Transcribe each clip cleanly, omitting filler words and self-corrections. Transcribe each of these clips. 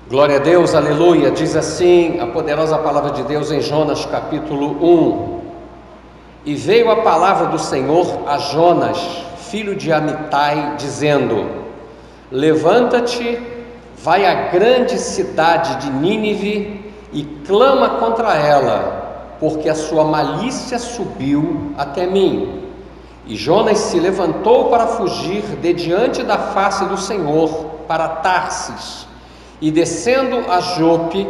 Glória a Deus, aleluia. Diz assim a poderosa palavra de Deus em Jonas capítulo 1. E veio a palavra do Senhor a Jonas, filho de Amitai, dizendo: levanta-te, vai à grande cidade de Nínive e clama contra ela, porque a sua malícia subiu até mim. E Jonas se levantou para fugir de diante da face do Senhor para Tarsis. E descendo a Jope,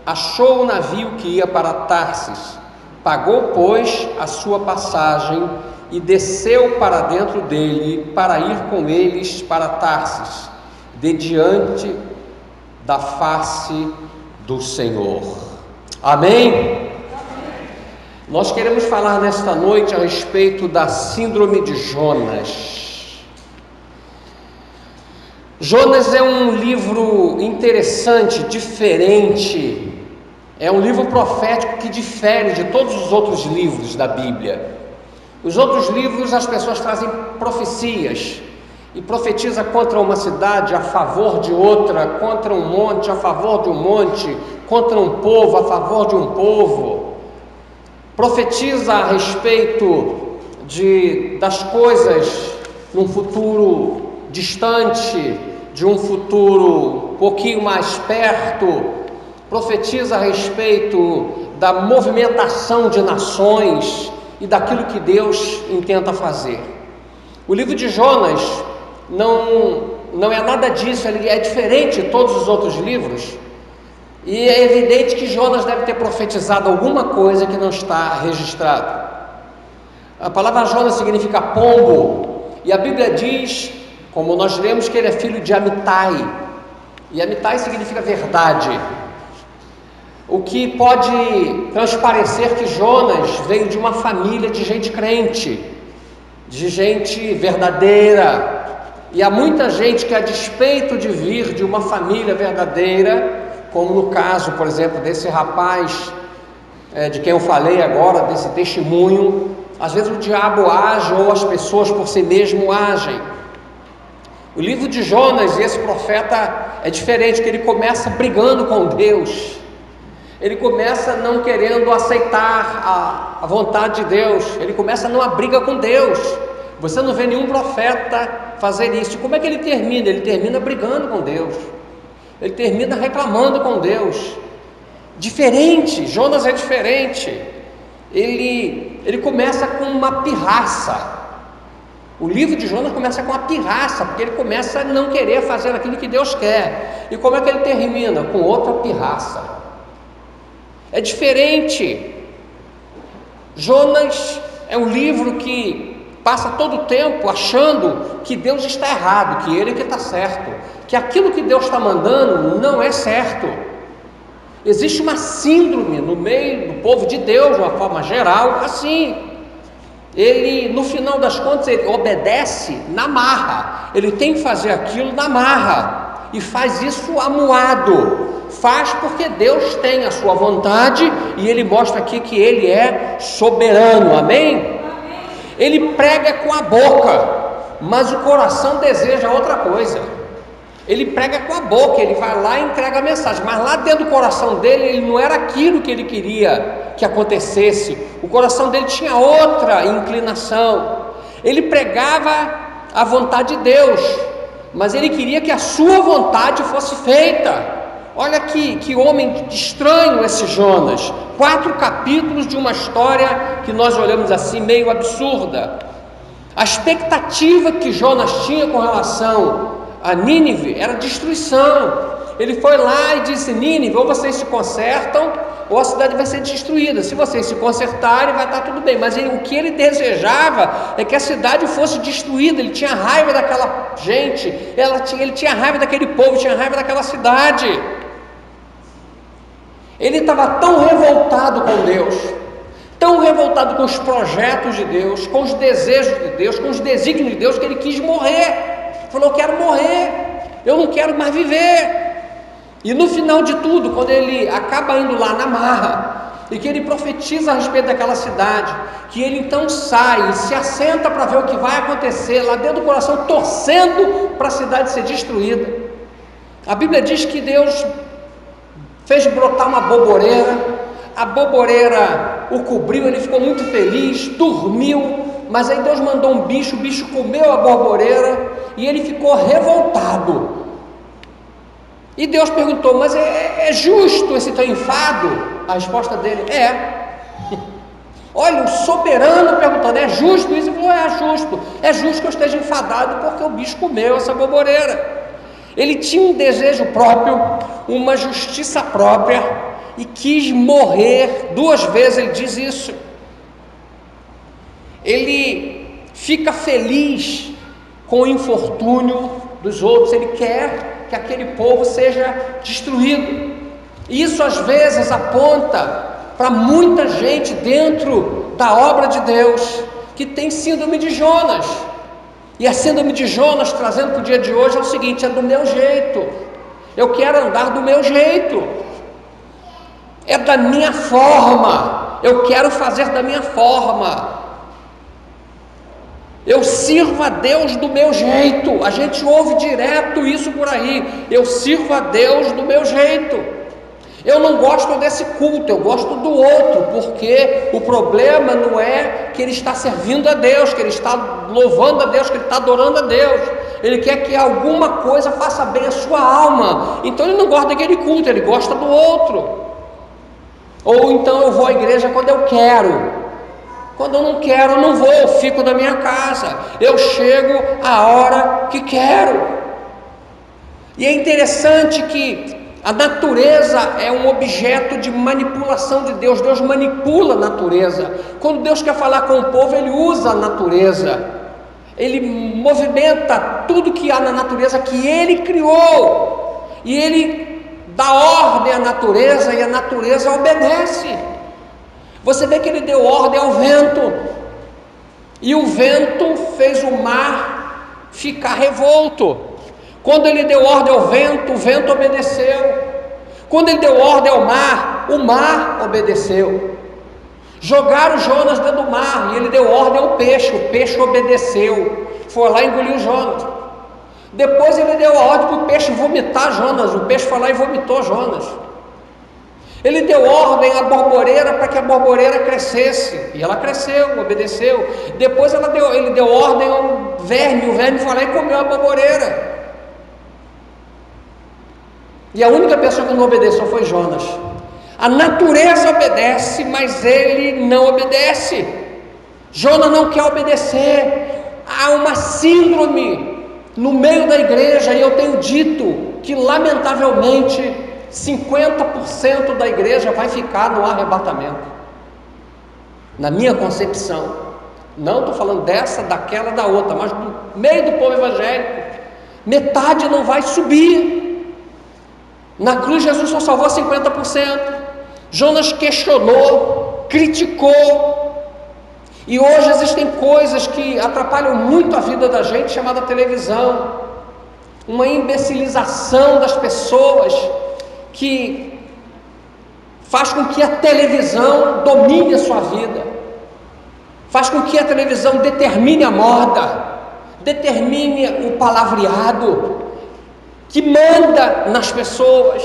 achou o navio que ia para Tarsis. Pagou, pois, a sua passagem e desceu para dentro dele, para ir com eles para Tarsis, de diante da face do Senhor. Amém? Nós queremos falar nesta noite a respeito da síndrome de Jonas. Jonas é um livro interessante, diferente. É um livro profético que difere de todos os outros livros da Bíblia. Os outros livros, as pessoas trazem profecias e profetiza contra uma cidade a favor de outra, contra um monte a favor de um monte, contra um povo a favor de um povo. Profetiza a respeito das coisas num futuro distante, de um futuro um pouquinho mais perto. Profetiza a respeito da movimentação de nações e daquilo que Deus intenta fazer. O livro de Jonas não é nada disso, ele é diferente de todos os outros livros. E é evidente que Jonas deve ter profetizado alguma coisa que não está registrado. A palavra Jonas significa pombo, e a Bíblia diz, como nós lemos, que ele é filho de Amitai, e Amitai significa verdade, o que pode transparecer que Jonas veio de uma família de gente crente, de gente verdadeira. E há muita gente que, a despeito de vir de uma família verdadeira, como no caso, por exemplo, desse rapaz de quem eu falei agora, desse testemunho, às vezes o diabo age, ou as pessoas por si mesmo agem. O livro de Jonas, e esse profeta é diferente, que ele começa brigando com Deus. Ele começa não querendo aceitar a vontade de Deus. Ele começa numa briga com Deus. Você não vê nenhum profeta fazer isso. Como é que ele termina? Ele termina brigando com Deus. Ele termina reclamando com Deus. Diferente, Jonas é diferente. Ele começa com uma pirraça. O livro de Jonas começa com uma pirraça, porque ele começa a não querer fazer aquilo que Deus quer. E como é que ele termina? Com outra pirraça. É diferente. Jonas é um livro que passa todo o tempo achando que Deus está errado, que ele que está certo, que aquilo que Deus está mandando não é certo. Existe uma síndrome no meio do povo de Deus, de uma forma geral, assim. Ele, no final das contas, ele obedece na marra. Ele tem que fazer aquilo na marra, e faz isso amuado. Faz porque Deus tem a sua vontade, e ele mostra aqui que ele é soberano, amém? Ele prega com a boca, mas o coração deseja outra coisa. Ele prega com a boca, ele vai lá e entrega a mensagem, mas lá dentro do coração dele, ele não era aquilo que ele queria que acontecesse. O coração dele tinha outra inclinação. Ele pregava a vontade de Deus, mas ele queria que a sua vontade fosse feita. Olha que homem estranho esse Jonas. 4 capítulos de uma história que nós olhamos assim, meio absurda. A expectativa que Jonas tinha com relação a Nínive era destruição. Ele foi lá e disse: Nínive, ou vocês se consertam, ou a cidade vai ser destruída. Se vocês se consertarem, vai estar tudo bem. Mas o que ele desejava é que a cidade fosse destruída. Ele tinha raiva daquela gente, ele tinha raiva daquele povo, tinha raiva daquela cidade. Ele estava tão revoltado com Deus, tão revoltado com os projetos de Deus, com os desejos de Deus, com os desígnios de Deus, que ele quis morrer. Ele falou: eu quero morrer, eu não quero mais viver. E no final de tudo, quando ele acaba indo lá na marra, e que ele profetiza a respeito daquela cidade, que ele então sai e se assenta para ver o que vai acontecer lá dentro do coração, torcendo para a cidade ser destruída. A Bíblia diz que Deus fez brotar uma boboreira, a boboreira o cobriu, ele ficou muito feliz, dormiu, mas aí Deus mandou um bicho, o bicho comeu a boboreira e ele ficou revoltado. E Deus perguntou: mas é justo esse teu enfado? A resposta dele é. Olha, o soberano perguntando: é justo isso? Ele falou: é justo que eu esteja enfadado porque o bicho comeu essa boboreira. Ele tinha um desejo próprio, uma justiça própria, e quis morrer. 2 vezes ele diz isso. Ele fica feliz com o infortúnio dos outros, ele quer que aquele povo seja destruído. E isso às vezes aponta para muita gente dentro da obra de Deus que tem síndrome de Jonas. E a síndrome de Jonas, trazendo para o dia de hoje, é o seguinte: é do meu jeito, eu quero andar do meu jeito, é da minha forma, eu quero fazer da minha forma, eu sirvo a Deus do meu jeito. A gente ouve direto isso por aí: eu sirvo a Deus do meu jeito. Eu não gosto desse culto, eu gosto do outro, porque o problema não é que ele está servindo a Deus, que ele está louvando a Deus, que ele está adorando a Deus. Ele quer que alguma coisa faça bem a sua alma, então ele não gosta daquele culto, ele gosta do outro. Ou então eu vou à igreja quando eu quero, quando eu não quero eu não vou, eu fico na minha casa, eu chego a hora que quero. E é interessante que a natureza é um objeto de manipulação de Deus. Deus manipula a natureza. Quando Deus quer falar com o povo, Ele usa a natureza, Ele movimenta tudo que há na natureza que Ele criou, e Ele dá ordem à natureza, e a natureza obedece. Você vê que Ele deu ordem ao vento, e o vento fez o mar ficar revolto. Quando Ele deu ordem ao vento, o vento obedeceu. Quando Ele deu ordem ao mar, o mar obedeceu. Jogaram Jonas dentro do mar, e Ele deu ordem ao peixe, o peixe obedeceu, foi lá e engoliu Jonas. Depois Ele deu a ordem para o peixe vomitar Jonas, o peixe foi lá e vomitou Jonas. Ele deu ordem à borboreira para que a borboreira crescesse, e ela cresceu, obedeceu. Depois Ele deu ordem ao verme, o verme foi lá e comeu a borboreira. E a única pessoa que não obedeceu foi Jonas. A natureza obedece, mas ele não obedece. Jonas não quer obedecer. Há uma síndrome no meio da igreja, e eu tenho dito que lamentavelmente 50% da igreja vai ficar no arrebatamento, na minha concepção. Não estou falando dessa, daquela, da outra, mas no meio do povo evangélico, metade não vai subir. Na cruz Jesus só salvou 50%. Jonas questionou, criticou, e hoje existem coisas que atrapalham muito a vida da gente, chamada televisão, uma imbecilização das pessoas que faz com que a televisão domine a sua vida, faz com que a televisão determine a moda, determine o palavreado, que manda nas pessoas.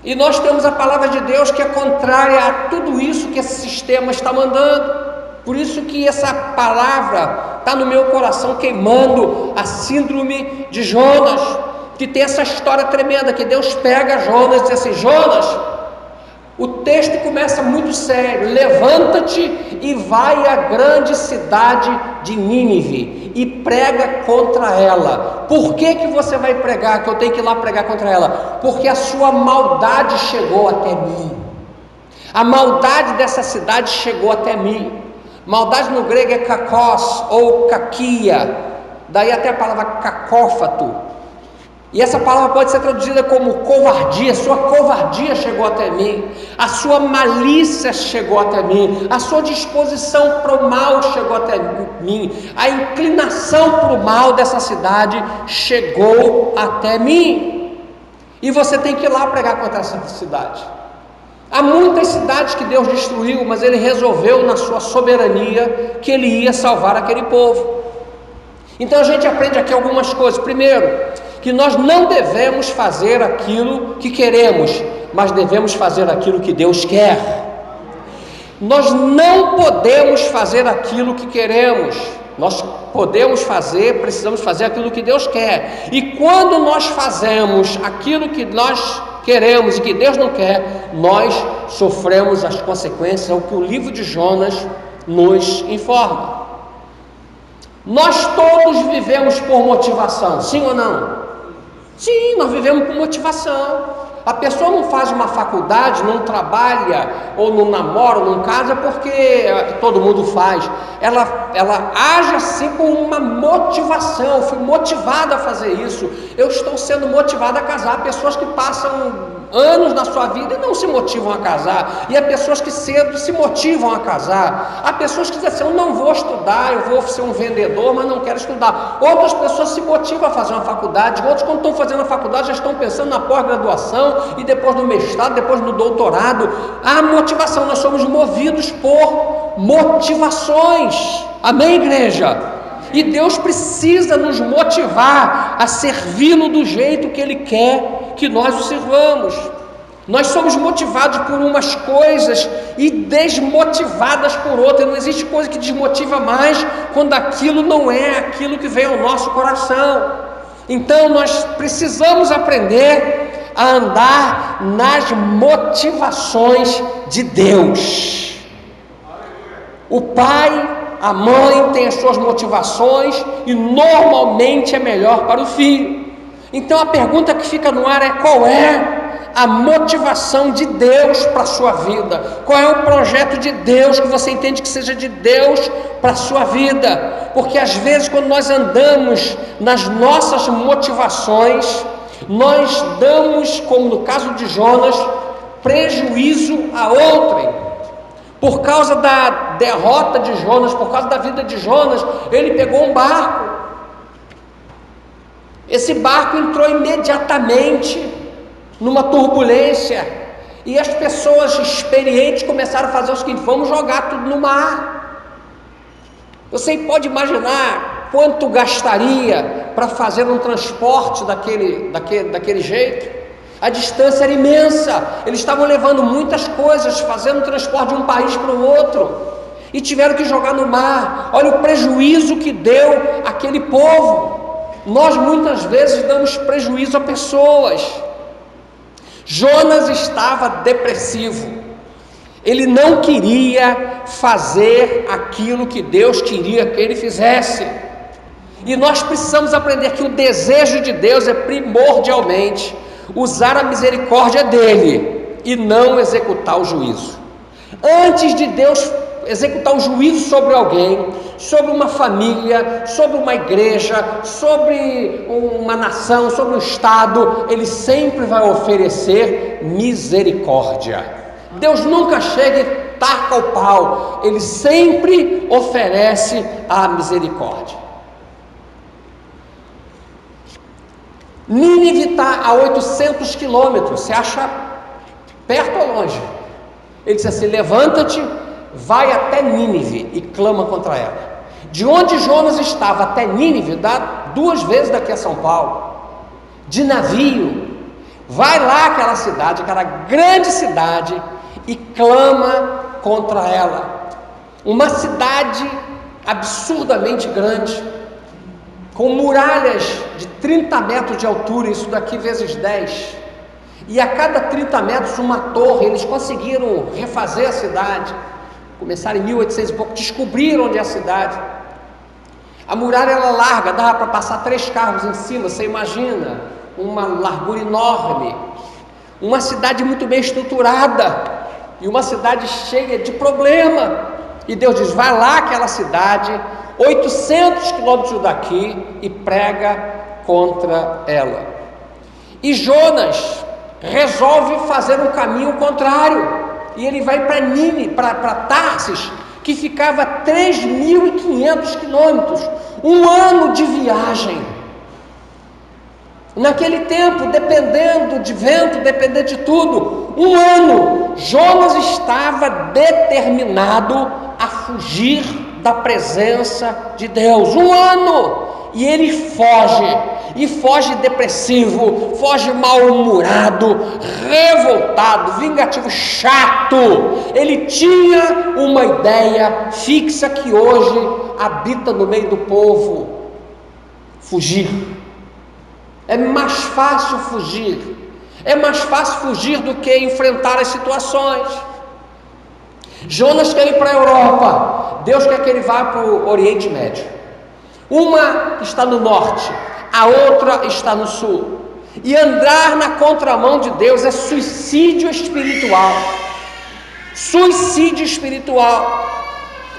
E nós temos a palavra de Deus que é contrária a tudo isso que esse sistema está mandando. Por isso que essa palavra está no meu coração queimando, a síndrome de Jonas, que tem essa história tremenda, que Deus pega Jonas e diz assim: Jonas, o texto começa muito sério: levanta-te e vai à grande cidade de Nínive e prega contra ela. Por que você vai pregar, que eu tenho que ir lá pregar contra ela? Porque a sua maldade chegou até mim. A maldade dessa cidade chegou até mim. Maldade no grego é kakos ou kakia, daí até a palavra cacófato. E essa palavra pode ser traduzida como covardia. Sua covardia chegou até mim, a sua malícia chegou até mim, a sua disposição para o mal chegou até mim, a inclinação para o mal dessa cidade chegou até mim. E você tem que ir lá pregar contra essa cidade. Há muitas cidades que Deus destruiu, mas Ele resolveu na sua soberania que Ele ia salvar aquele povo. Então a gente aprende aqui algumas coisas. Primeiro, que nós não devemos fazer aquilo que queremos, mas devemos fazer aquilo que Deus quer. Nós não podemos fazer aquilo que queremos. Nós precisamos fazer aquilo que Deus quer. E quando nós fazemos aquilo que nós queremos e que Deus não quer, nós sofremos as consequências, é o que o livro de Jonas nos informa. Nós todos vivemos por motivação, sim ou não? Sim, nós vivemos por motivação. A pessoa não faz uma faculdade, não trabalha, ou não namora, ou não casa, porque todo mundo faz. Ela age assim por uma motivação. Eu fui motivada a fazer isso. Eu estou sendo motivada a casar. Há pessoas que passam anos na sua vida e não se motivam a casar. E há pessoas que cedo se motivam a casar. Há pessoas que dizem assim: eu não vou estudar, eu vou ser um vendedor, mas não quero estudar. Outras pessoas se motivam a fazer uma faculdade. Outros, quando estão fazendo a faculdade, já estão pensando na pós-graduação, e depois no mestrado, depois no doutorado. Há motivação. Nós somos movidos por motivações. Amém, igreja? E Deus precisa nos motivar a servi-lo do jeito que Ele quer que nós o sirvamos. Nós somos motivados por umas coisas e desmotivadas por outras. Não existe coisa que desmotiva mais quando aquilo não é aquilo que vem ao nosso coração. Então nós precisamos aprender a andar nas motivações de Deus. O pai, a mãe tem as suas motivações e normalmente é melhor para o filho. Então a pergunta que fica no ar é: qual é a motivação de Deus para a sua vida? Qual é o projeto de Deus que você entende que seja de Deus para a sua vida? Porque às vezes, quando nós andamos nas nossas motivações, nós damos, como no caso de Jonas, prejuízo a outrem. Por causa da derrota de Jonas, por causa da vida de Jonas, ele pegou um barco. Esse barco entrou imediatamente numa turbulência, e as pessoas experientes começaram a fazer o seguinte: vamos jogar tudo no mar. Você pode imaginar quanto gastaria para fazer um transporte daquele jeito? A distância era imensa. Eles estavam levando muitas coisas, fazendo transporte de um país para o outro, e tiveram que jogar no mar. Olha o prejuízo que deu aquele povo. Nós muitas vezes damos prejuízo a pessoas. Jonas estava depressivo. Ele não queria fazer aquilo que Deus queria que ele fizesse. E nós precisamos aprender que o desejo de Deus é primordialmente usar a misericórdia dele e não executar o juízo. Antes de Deus executar o juízo sobre alguém, sobre uma família, sobre uma igreja, sobre uma nação, sobre um estado, Ele sempre vai oferecer misericórdia. Deus nunca chega e taca o pau, Ele sempre oferece a misericórdia. Nínive está a 800 quilômetros, você acha perto ou longe? Ele disse assim: levanta-te, vai até Nínive e clama contra ela. De onde Jonas estava até Nínive dá 2 vezes daqui a São Paulo, de navio. Vai lá àquela cidade, aquela grande cidade, e clama contra ela. Uma cidade absurdamente grande, com muralhas de 30 metros de altura, isso daqui vezes 10, e a cada 30 metros uma torre. Eles conseguiram refazer a cidade, começaram em 1800 e pouco, descobriram onde é a cidade. A muralha era larga, dava para passar 3 carros em cima, você imagina, uma largura enorme, uma cidade muito bem estruturada, e uma cidade cheia de problema. E Deus diz: vai lá àquela cidade, 800 quilômetros daqui, e prega contra ela. E Jonas resolve fazer um caminho contrário, e ele vai para Nínive, para Tarsis, que ficava a 3.500 quilômetros, 1 ano de viagem. Naquele tempo, dependendo de vento, dependendo de tudo, 1 ano. Jonas estava determinado a fugir da presença de Deus. 1 ano! E ele foge, e foge depressivo, foge mal-humorado, revoltado, vingativo, chato. Ele tinha uma ideia fixa que hoje habita no meio do povo: fugir. É mais fácil fugir, é mais fácil fugir do que enfrentar as situações. Jonas quer ir para a Europa, Deus quer que ele vá para o Oriente Médio. Uma está no norte, a outra está no sul. E andar na contramão de Deus é suicídio espiritual. Suicídio espiritual.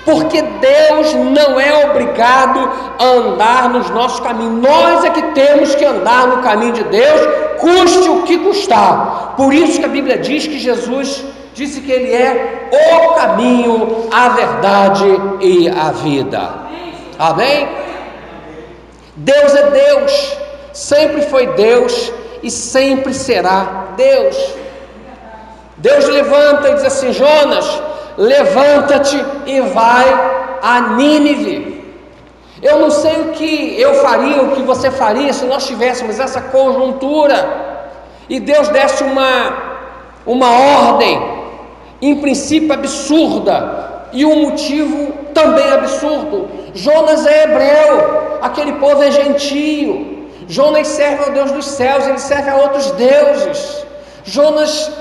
Porque Deus não é obrigado a andar nos nossos caminhos. Nós é que temos que andar no caminho de Deus, custe o que custar. Por isso que a Bíblia diz que Jesus disse que Ele é o caminho, a verdade e a vida. Amém? Deus é Deus, sempre foi Deus e sempre será Deus. Deus levanta e diz assim: Jonas, levanta-te e vai a Nínive. Eu não sei o que eu faria, o que você faria se nós tivéssemos essa conjuntura e Deus desse uma ordem, em princípio absurda, e um motivo também absurdo. Jonas é hebreu, aquele povo é gentio. Jonas serve ao Deus dos céus, ele serve a outros deuses. Jonas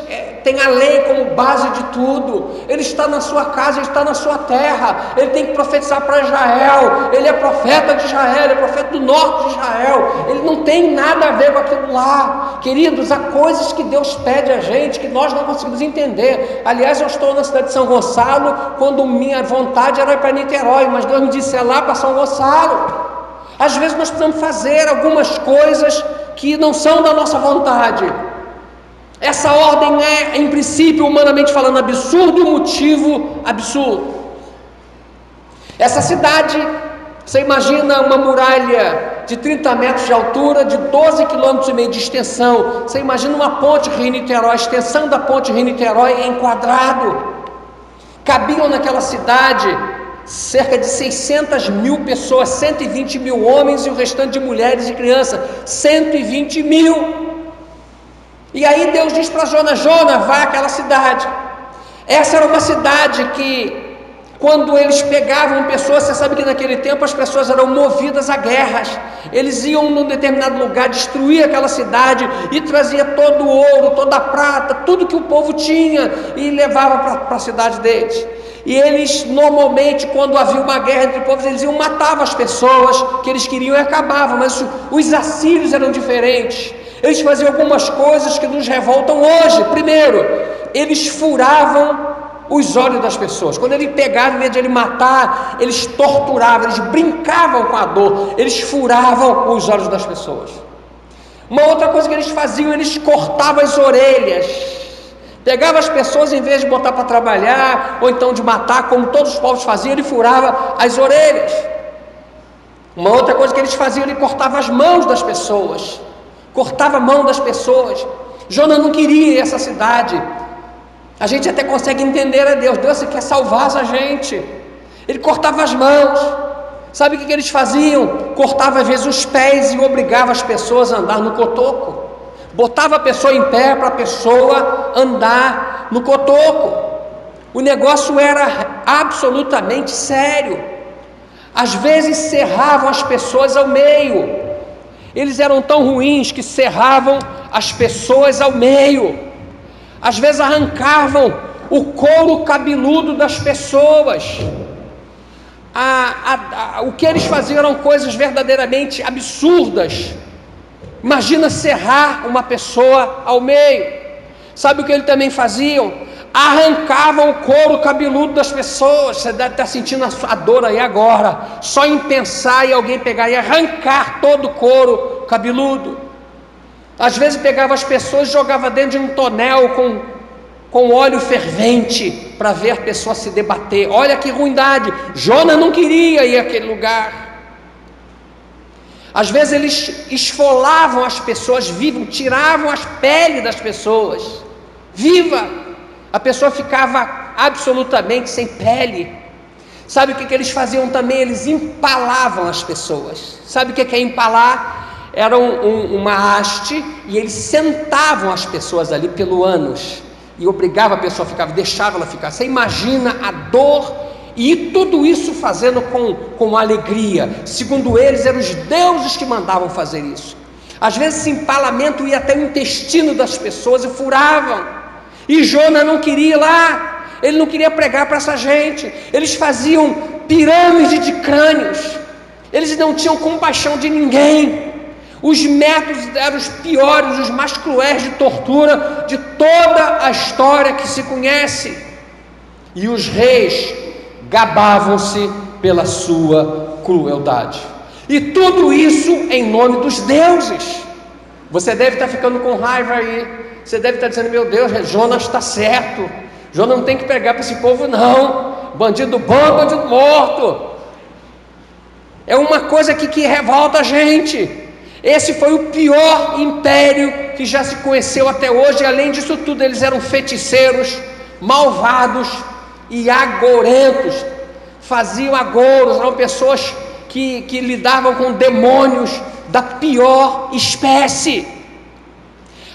tem a lei como base de tudo. Ele está na sua casa, ele está na sua terra. Ele tem que profetizar para Israel. Ele é profeta de Israel, ele é profeta do norte de Israel. Ele não tem nada a ver com aquilo lá. Queridos, há coisas que Deus pede a gente que nós não conseguimos entender. Aliás, eu estou na cidade de São Gonçalo, quando minha vontade era ir para Niterói, mas Deus me disse: é lá para São Gonçalo. Às vezes nós precisamos fazer algumas coisas que não são da nossa vontade. Essa ordem é, em princípio, humanamente falando, absurdo, o motivo absurdo. Essa cidade, você imagina uma muralha de 30 metros de altura, de 12,5 km de extensão. Você imagina uma ponte Rio-Niterói, a extensão da ponte Rio-Niterói em quadrado. Cabiam naquela cidade cerca de 600 mil pessoas, 120 mil homens e o restante de mulheres e crianças, 120 mil. E aí Deus diz para Jonas: Jonas, vai àquela cidade. Essa era uma cidade que, quando eles pegavam pessoas, você sabe que naquele tempo as pessoas eram movidas a guerras. Eles iam num determinado lugar, destruir aquela cidade e trazia todo o ouro, toda a prata, tudo que o povo tinha e levava para a cidade deles. E eles, normalmente, quando havia uma guerra entre povos, eles iam matar as pessoas que eles queriam e acabavam. Mas os assírios eram diferentes. Eles faziam algumas coisas que nos revoltam hoje. Primeiro, eles furavam os olhos das pessoas. Quando ele pegava, em vez de ele matar, eles torturavam, eles brincavam com a dor, eles furavam os olhos das pessoas. Uma outra coisa que eles faziam, eles cortavam as orelhas. Pegava as pessoas, em vez de botar para trabalhar, ou então de matar, como todos os povos faziam, ele furava as orelhas. Uma outra coisa que eles faziam, ele cortava as mãos das pessoas. Cortava a mão das pessoas. Jonas não queria essa cidade. A gente até consegue entender a Deus. Deus quer salvar essa gente. Ele cortava as mãos. Sabe o que eles faziam? Cortava às vezes os pés e obrigava as pessoas a andar no cotoco. Botava a pessoa em pé para a pessoa andar no cotoco. O negócio era absolutamente sério. Às vezes serravam as pessoas ao meio. Eles eram tão ruins que serravam as pessoas ao meio. Às vezes arrancavam o couro cabeludo das pessoas. O que eles faziam eram coisas verdadeiramente absurdas. Imagina serrar uma pessoa ao meio. Sabe o que eles também faziam? Arrancavam o couro cabeludo das pessoas. Você deve estar sentindo a dor aí agora, só em pensar em alguém pegar e arrancar todo o couro cabeludo. Às vezes pegava as pessoas e jogava dentro de um tonel com óleo fervente para ver a pessoa se debater. Olha que ruindade. Jonas não queria ir àquele lugar. Às vezes eles esfolavam as pessoas vivas, tiravam as peles das pessoas viva. A pessoa ficava absolutamente sem pele. Sabe o que eles faziam também? Eles empalavam as pessoas. Sabe o que é empalar? Era uma haste, e eles sentavam as pessoas ali pelo ânus, e obrigava a pessoa a ficar, deixava ela ficar. Você imagina a dor, e tudo isso fazendo com alegria. Segundo eles, eram os deuses que mandavam fazer isso. Às vezes esse empalamento ia até o intestino das pessoas e furavam, e Jonas não queria ir lá. Ele não queria pregar para essa gente. Eles faziam pirâmide de crânios. Eles não tinham compaixão de ninguém. Os métodos eram os piores, os mais cruéis de tortura de toda a história que se conhece. E os reis gabavam-se pela sua crueldade. E tudo isso em nome dos deuses. Você deve estar ficando com raiva aí. Você deve estar dizendo: meu Deus, Jonas está certo. Jonas não tem que pregar para esse povo não. Bandido bom, bandido morto. É uma coisa que revolta a gente. Esse foi o pior império que já se conheceu até hoje. E além disso tudo, eles eram feiticeiros, malvados e agorentos. Faziam agouros, eram pessoas que lidavam com demônios da pior espécie.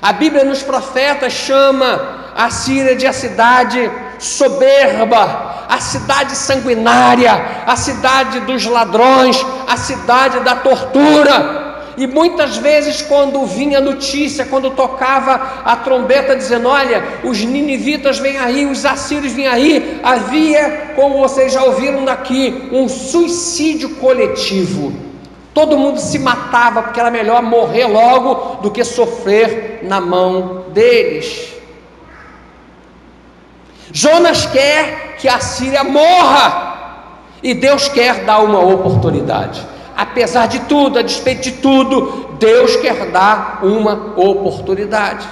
A Bíblia nos profetas chama a Síria de a cidade soberba, a cidade sanguinária, a cidade dos ladrões, a cidade da tortura. E muitas vezes, quando vinha notícia, quando tocava a trombeta dizendo: olha, os ninivitas vêm aí, os assírios vêm aí, havia, como vocês já ouviram daqui, um suicídio coletivo. Todo mundo se matava, porque era melhor morrer logo do que sofrer na mão deles. Jonas quer que a Síria morra, e Deus quer dar uma oportunidade. Apesar de tudo, a despeito de tudo, Deus quer dar uma oportunidade.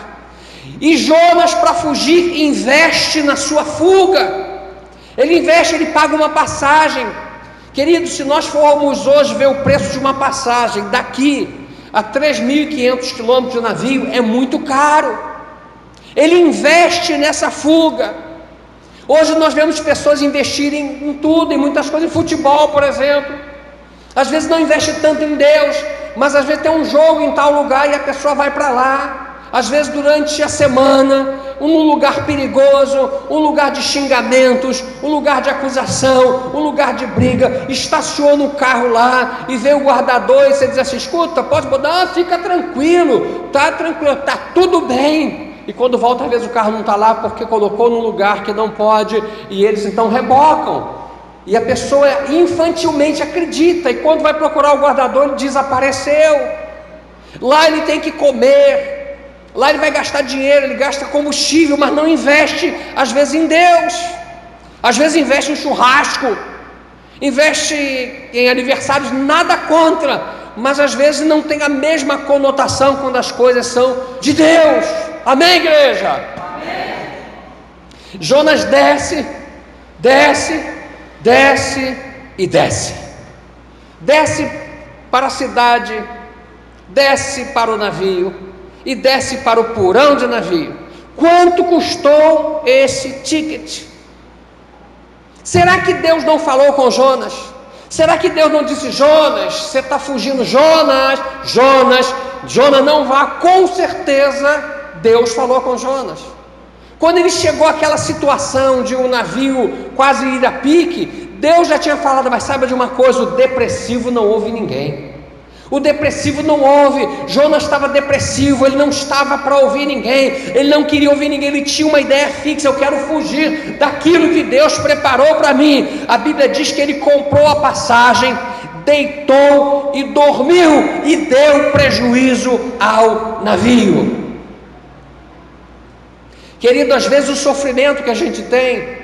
E Jonas, para fugir, investe na sua fuga. Ele investe, ele paga uma passagem. Querido, se nós formos hoje ver o preço de uma passagem daqui a 3.500 quilômetros de navio, é muito caro. Ele investe nessa fuga. Hoje nós vemos pessoas investirem em tudo, em muitas coisas, em futebol, por exemplo. Às vezes não investe tanto em Deus, mas às vezes tem um jogo em tal lugar e a pessoa vai para lá. Às vezes durante a semana, um lugar perigoso, um lugar de xingamentos, um lugar de acusação, um lugar de briga, estaciona o carro lá e vem o guardador e você diz assim: escuta, pode botar? Fica tranquilo, tá tudo bem. E quando volta, às vezes o carro não está lá porque colocou num lugar que não pode, e eles então rebocam. E a pessoa infantilmente acredita, e quando vai procurar o guardador, ele desapareceu. Lá ele tem que comer, lá ele vai gastar dinheiro, ele gasta combustível, mas não investe às vezes em Deus. Às vezes investe em churrasco, investe em aniversários, nada contra, mas às vezes não tem a mesma conotação quando as coisas são de Deus. Amém, igreja? Amém. Jonas desce e desce para a cidade, desce para o navio e desce para o porão de navio. Quanto custou esse ticket? Será que Deus não falou com Jonas? Será que Deus não disse: Jonas, você está fugindo? Jonas, não vá. Com certeza Deus falou com Jonas. Quando ele chegou àquela situação de um navio quase ir a pique, Deus já tinha falado: mas saiba de uma coisa, o depressivo não ouve ninguém. O depressivo não ouve. Jonas estava depressivo, ele não estava para ouvir ninguém, ele não queria ouvir ninguém, ele tinha uma ideia fixa: eu quero fugir daquilo que Deus preparou para mim. A Bíblia diz que ele comprou a passagem, deitou e dormiu, e deu prejuízo ao navio. Querido, às vezes o sofrimento que a gente tem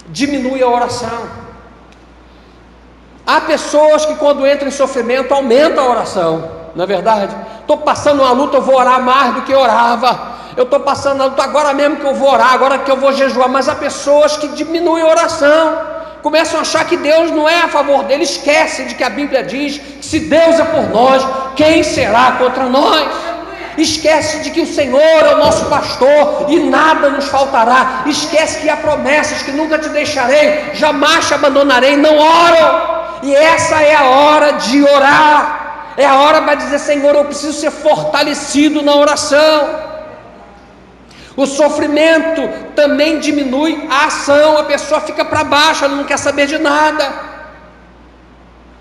diminui a oração. Há pessoas que quando entram em sofrimento aumentam a oração, não é verdade? Estou passando uma luta, eu vou orar mais do que orava. Eu estou passando uma luta, agora mesmo que eu vou orar, agora que eu vou jejuar. Mas há pessoas que diminuem a oração, começam a achar que Deus não é a favor dele, esquecem de que a Bíblia diz que se Deus é por nós, quem será contra nós? Esquece de que o Senhor é o nosso pastor e nada nos faltará. Esquece que há promessas que nunca te deixarei, jamais te abandonarei. Não oram. E essa é a hora de orar. É a hora para dizer: Senhor, eu preciso ser fortalecido na oração. O sofrimento também diminui a ação. A pessoa fica para baixo, ela não quer saber de nada.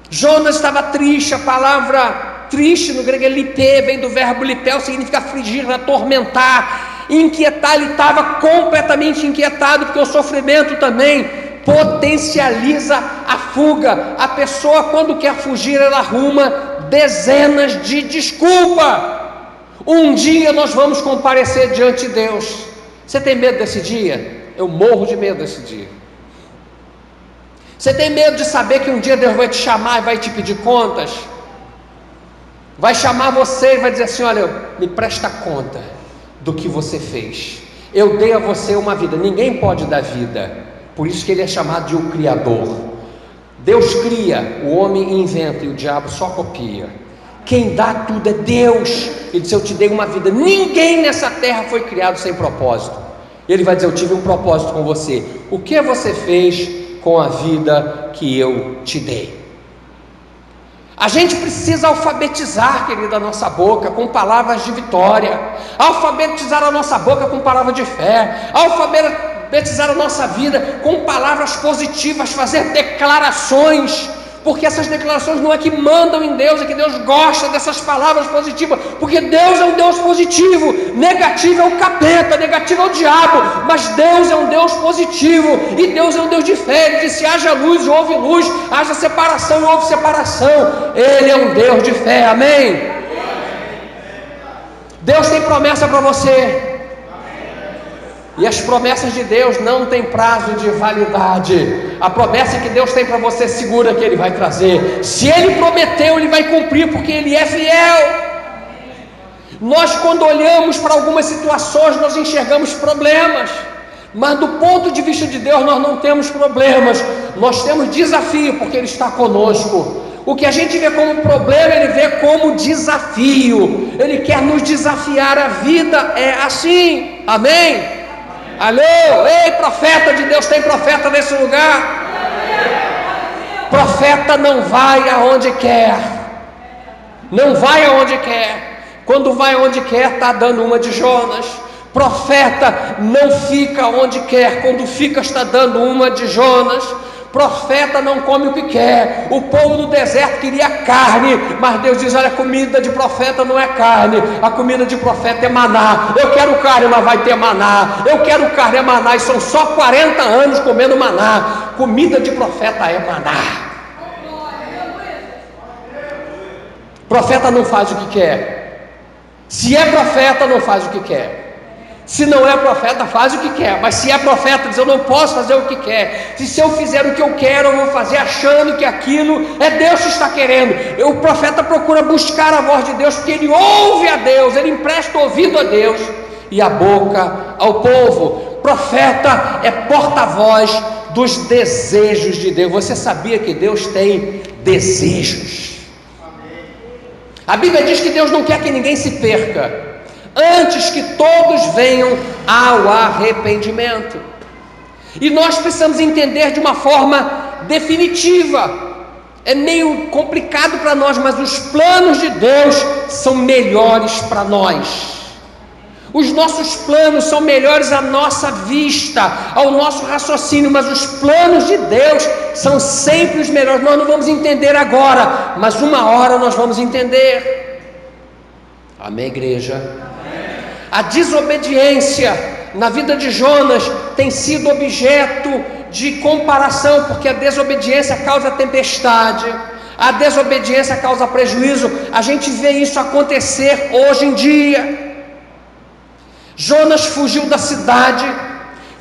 Jonas estava triste. A palavra triste no grego é lipé, vem do verbo lipel, significa afligir, atormentar, inquietar. Ele estava completamente inquietado, porque o sofrimento também potencializa a fuga. A pessoa, quando quer fugir, ela arruma dezenas de desculpas. Um dia nós vamos comparecer diante de Deus. Você tem medo desse dia? Eu morro de medo desse dia. Você tem medo de saber que um dia Deus vai te chamar e vai te pedir contas? Vai chamar você e vai dizer assim: olha, me presta conta do que você fez. Eu dei a você uma vida. Ninguém pode dar vida. Por isso que ele é chamado de o Criador. Deus cria, o homem inventa e o diabo só copia. Quem dá tudo é Deus. Ele disse: eu te dei uma vida. Ninguém nessa terra foi criado sem propósito. Ele vai dizer: eu tive um propósito com você. O que você fez com a vida que eu te dei? A gente precisa alfabetizar, querida, a nossa boca com palavras de vitória, alfabetizar a nossa boca com palavras de fé, alfabetizar a nossa vida com palavras positivas, fazer declarações, porque essas declarações não é que mandam em Deus, é que Deus gosta dessas palavras positivas, porque Deus é um Deus positivo. Negativo é o capeta, negativo é o diabo, mas Deus é um Deus positivo, e Deus é um Deus de fé. Ele disse: haja luz e houve luz, haja separação e houve separação. Ele é um Deus de fé, amém? Deus tem promessa para você, e as promessas de Deus não têm prazo de validade. A promessa que Deus tem para você, segura que Ele vai trazer. Se Ele prometeu, Ele vai cumprir, porque Ele é fiel. Nós, quando olhamos para algumas situações, nós enxergamos problemas, mas do ponto de vista de Deus, nós não temos problemas, nós temos desafio, porque Ele está conosco. O que a gente vê como problema, Ele vê como desafio. Ele quer nos desafiar. A vida é assim, amém? Alô, ei, profeta de Deus, tem profeta nesse lugar? Profeta não vai aonde quer, não vai aonde quer. Quando vai aonde quer, está dando uma de Jonas. Profeta não fica onde quer, quando fica, está dando uma de Jonas. Profeta não come o que quer. O povo do deserto queria carne, mas Deus diz: olha, a comida de profeta não é carne, a comida de profeta é maná. Eu quero carne, mas vai ter maná. Eu quero carne, é maná. E são só 40 anos comendo maná. Comida de profeta é maná. Profeta não faz o que quer. Se é profeta, não faz o que quer. Se não é profeta, faz o que quer. Mas se é profeta, diz: eu não posso fazer o que quer. Se eu fizer o que eu quero, eu vou fazer achando que aquilo é Deus que está querendo. O profeta procura buscar a voz de Deus, porque ele ouve a Deus, ele empresta ouvido a Deus e a boca ao povo. Profeta é porta-voz dos desejos de Deus. Você sabia que Deus tem desejos? A Bíblia diz que Deus não quer que ninguém se perca, antes que todos venham ao arrependimento. E nós precisamos entender de uma forma definitiva. É meio complicado para nós, mas os planos de Deus são melhores para nós. Os nossos planos são melhores à nossa vista, ao nosso raciocínio, mas os planos de Deus são sempre os melhores. Nós não vamos entender agora, mas uma hora nós vamos entender. Amém, igreja? A desobediência na vida de Jonas tem sido objeto de comparação, porque a desobediência causa tempestade, a desobediência causa prejuízo. A gente vê isso acontecer hoje em dia. Jonas fugiu da cidade,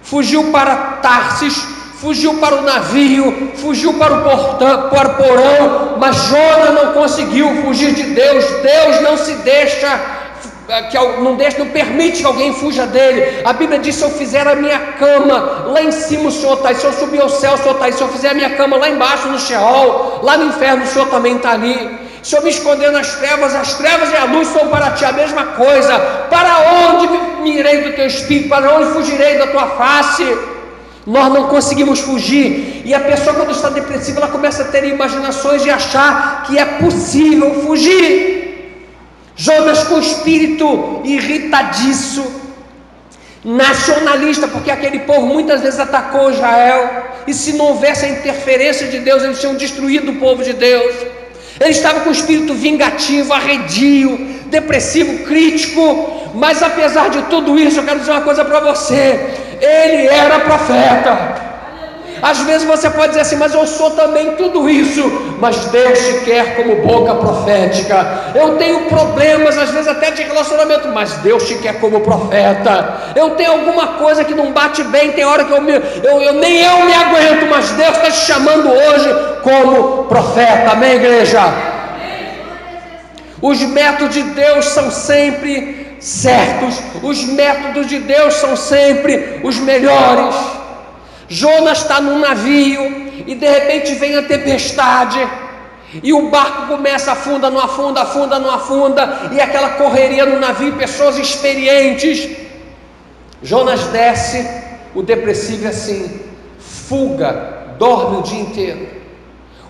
fugiu para Tarsis, fugiu para o navio, fugiu para o porão, mas Jonas não conseguiu fugir de Deus. Deus não se deixa, não permite que alguém fuja dele. A Bíblia diz: se eu fizer a minha cama lá em cima, o Senhor está aí. Se eu subir ao céu, o Senhor está aí. Se eu fizer a minha cama lá embaixo no Sheol, lá no inferno, o Senhor também está ali. Se eu me esconder nas trevas, as trevas e a luz são para ti a mesma coisa. Para onde me irei do teu espírito? Para onde fugirei da tua face? Nós não conseguimos fugir. E a pessoa, quando está depressiva, ela começa a ter imaginações e achar que é possível fugir. Jonas, com o espírito irritadiço, nacionalista, porque aquele povo muitas vezes atacou Israel, e se não houvesse a interferência de Deus, eles tinham destruído o povo de Deus. Ele estava com o espírito vingativo, arredio, depressivo, crítico. Mas apesar de tudo isso, eu quero dizer uma coisa para você: ele era profeta. Às vezes você pode dizer assim, mas eu sou também tudo isso. Mas Deus te quer como boca profética. Eu tenho problemas, às vezes até de relacionamento, mas Deus te quer como profeta. Eu tenho alguma coisa que não bate bem, tem hora que nem eu me aguento, mas Deus está te chamando hoje como profeta. Amém, igreja? Os métodos de Deus são sempre certos. Os métodos de Deus são sempre os melhores. Jonas está num navio e de repente vem a tempestade e o barco começa, afunda, não afunda, afunda, não afunda, e aquela correria no navio, pessoas experientes. Jonas desce, o depressivo é assim, fuga, dorme o dia inteiro.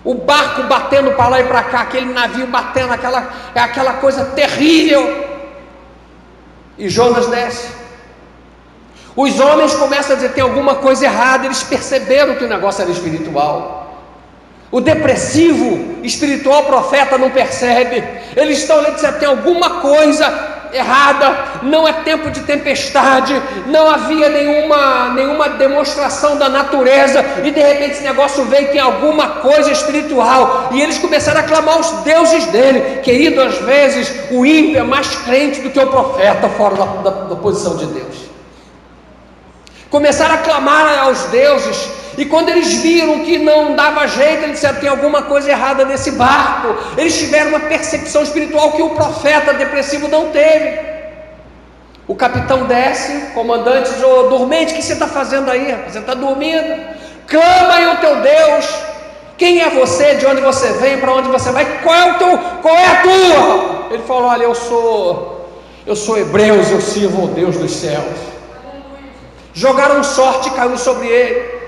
O barco batendo para lá e para cá, aquele navio batendo, aquela coisa terrível. E Jonas desce. Os homens começam a dizer, tem alguma coisa errada. Eles perceberam que o negócio era espiritual. O depressivo, espiritual profeta não percebe. Eles estão ali dizendo, tem alguma coisa errada. Não é tempo de tempestade, não havia nenhuma demonstração da natureza, e de repente esse negócio veio, tem alguma coisa espiritual. E eles começaram a clamar os deuses dele. Querido, às vezes o ímpio é mais crente do que o profeta fora da posição de Deus. Começaram a clamar aos deuses, e quando eles viram que não dava jeito, eles disseram, tem alguma coisa errada nesse barco. Eles tiveram uma percepção espiritual que o profeta depressivo não teve. O capitão desce, comandante diz, ô dormente, o que você está fazendo aí? Você está dormindo? Clama aí o teu Deus. Quem é você? De onde você vem? Para onde você vai? Qual é a tua? Ele falou, olha, eu sou hebreu, eu sirvo ao Deus dos céus. Jogaram sorte e caiu sobre ele.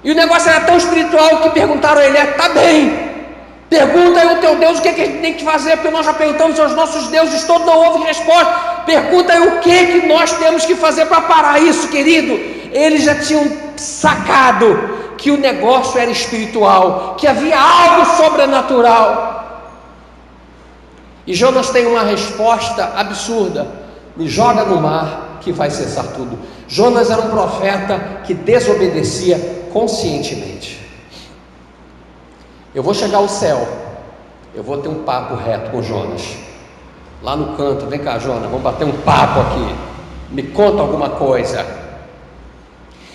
E o negócio era tão espiritual que perguntaram a ele, está bem, pergunta aí ao teu Deus o que a gente tem que fazer, porque nós já perguntamos aos nossos deuses todos, não houve resposta. Pergunta aí o que nós temos que fazer para parar isso, querido. Eles já tinham sacado que o negócio era espiritual, que havia algo sobrenatural. E Jonas tem uma resposta absurda: me joga no mar que vai cessar tudo. Jonas era um profeta que desobedecia conscientemente. Eu vou chegar ao céu, eu vou ter um papo reto com Jonas, lá no canto. Vem cá, Jonas, vamos bater um papo aqui, me conta alguma coisa,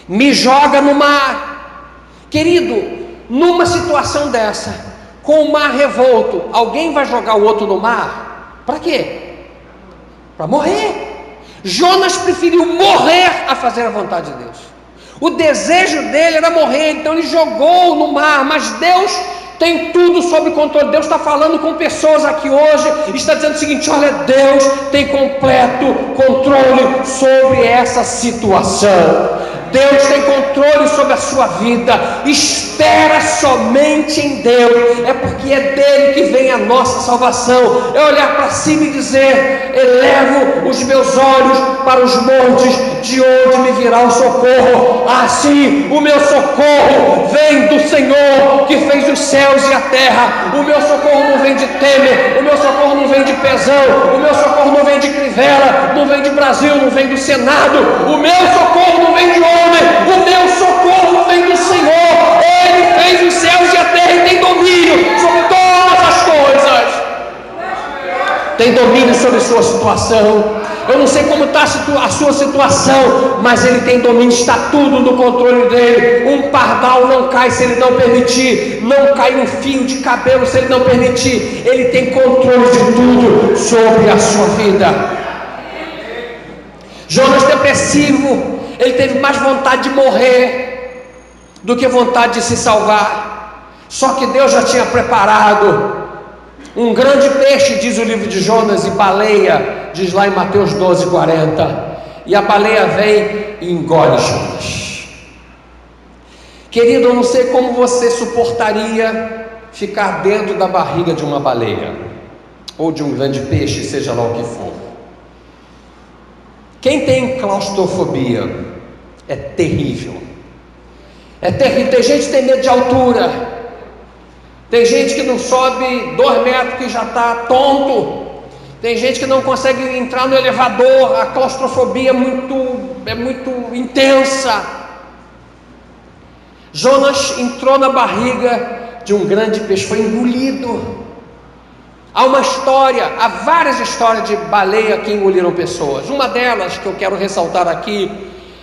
me joga no mar. Querido, numa situação dessa, com o mar revolto, alguém vai jogar o outro no mar? Para quê? Para morrer. Jonas preferiu morrer a fazer a vontade de Deus. O desejo dele era morrer, então ele jogou no mar. Mas Deus tem tudo sob controle. Deus está falando com pessoas aqui hoje, está dizendo o seguinte: olha, Deus tem completo controle sobre essa situação. Deus tem controle sobre a sua vida. Espera somente em Deus. É porque é dele que vem a nossa salvação. É olhar para cima e dizer: elevo os meus olhos para os montes, de onde me virá o socorro. Assim, o meu socorro vem do Senhor que fez os céus e a terra. O meu socorro não vem de Temer, o meu socorro não vem de Pezão, o meu socorro não vem de Crivella, não vem de Brasil, não vem do Senado. O meu socorro não vem de homem, o meu socorro vem do Senhor. Ele fez os céus e a terra e tem domínio sobre todas as coisas. Tem domínio sobre a sua situação. Eu não sei como está a sua situação, mas Ele tem domínio, está tudo no controle dEle. Um pardal não cai se Ele não permitir, não cai um fio de cabelo se Ele não permitir. Ele tem controle de tudo sobre a sua vida. Jonas depressivo, ele teve mais vontade de morrer do que vontade de se salvar. Só que Deus já tinha preparado Um grande peixe, diz o livro de Jonas, e baleia, diz lá em Mateus 12:40. E a baleia vem e engole Jonas. Querido, eu não sei como você suportaria ficar dentro da barriga de uma baleia, ou de um grande peixe, seja lá o que for. Quem tem claustrofobia, é terrível. É terrível. Tem gente que tem medo de altura. Tem gente que não sobe 2 metros que já está tonto. Tem gente que não consegue entrar no elevador. A claustrofobia é muito intensa. Jonas entrou na barriga de um grande peixe, foi engolido. Há uma história, há várias histórias de baleia que engoliram pessoas. Uma delas que eu quero ressaltar aqui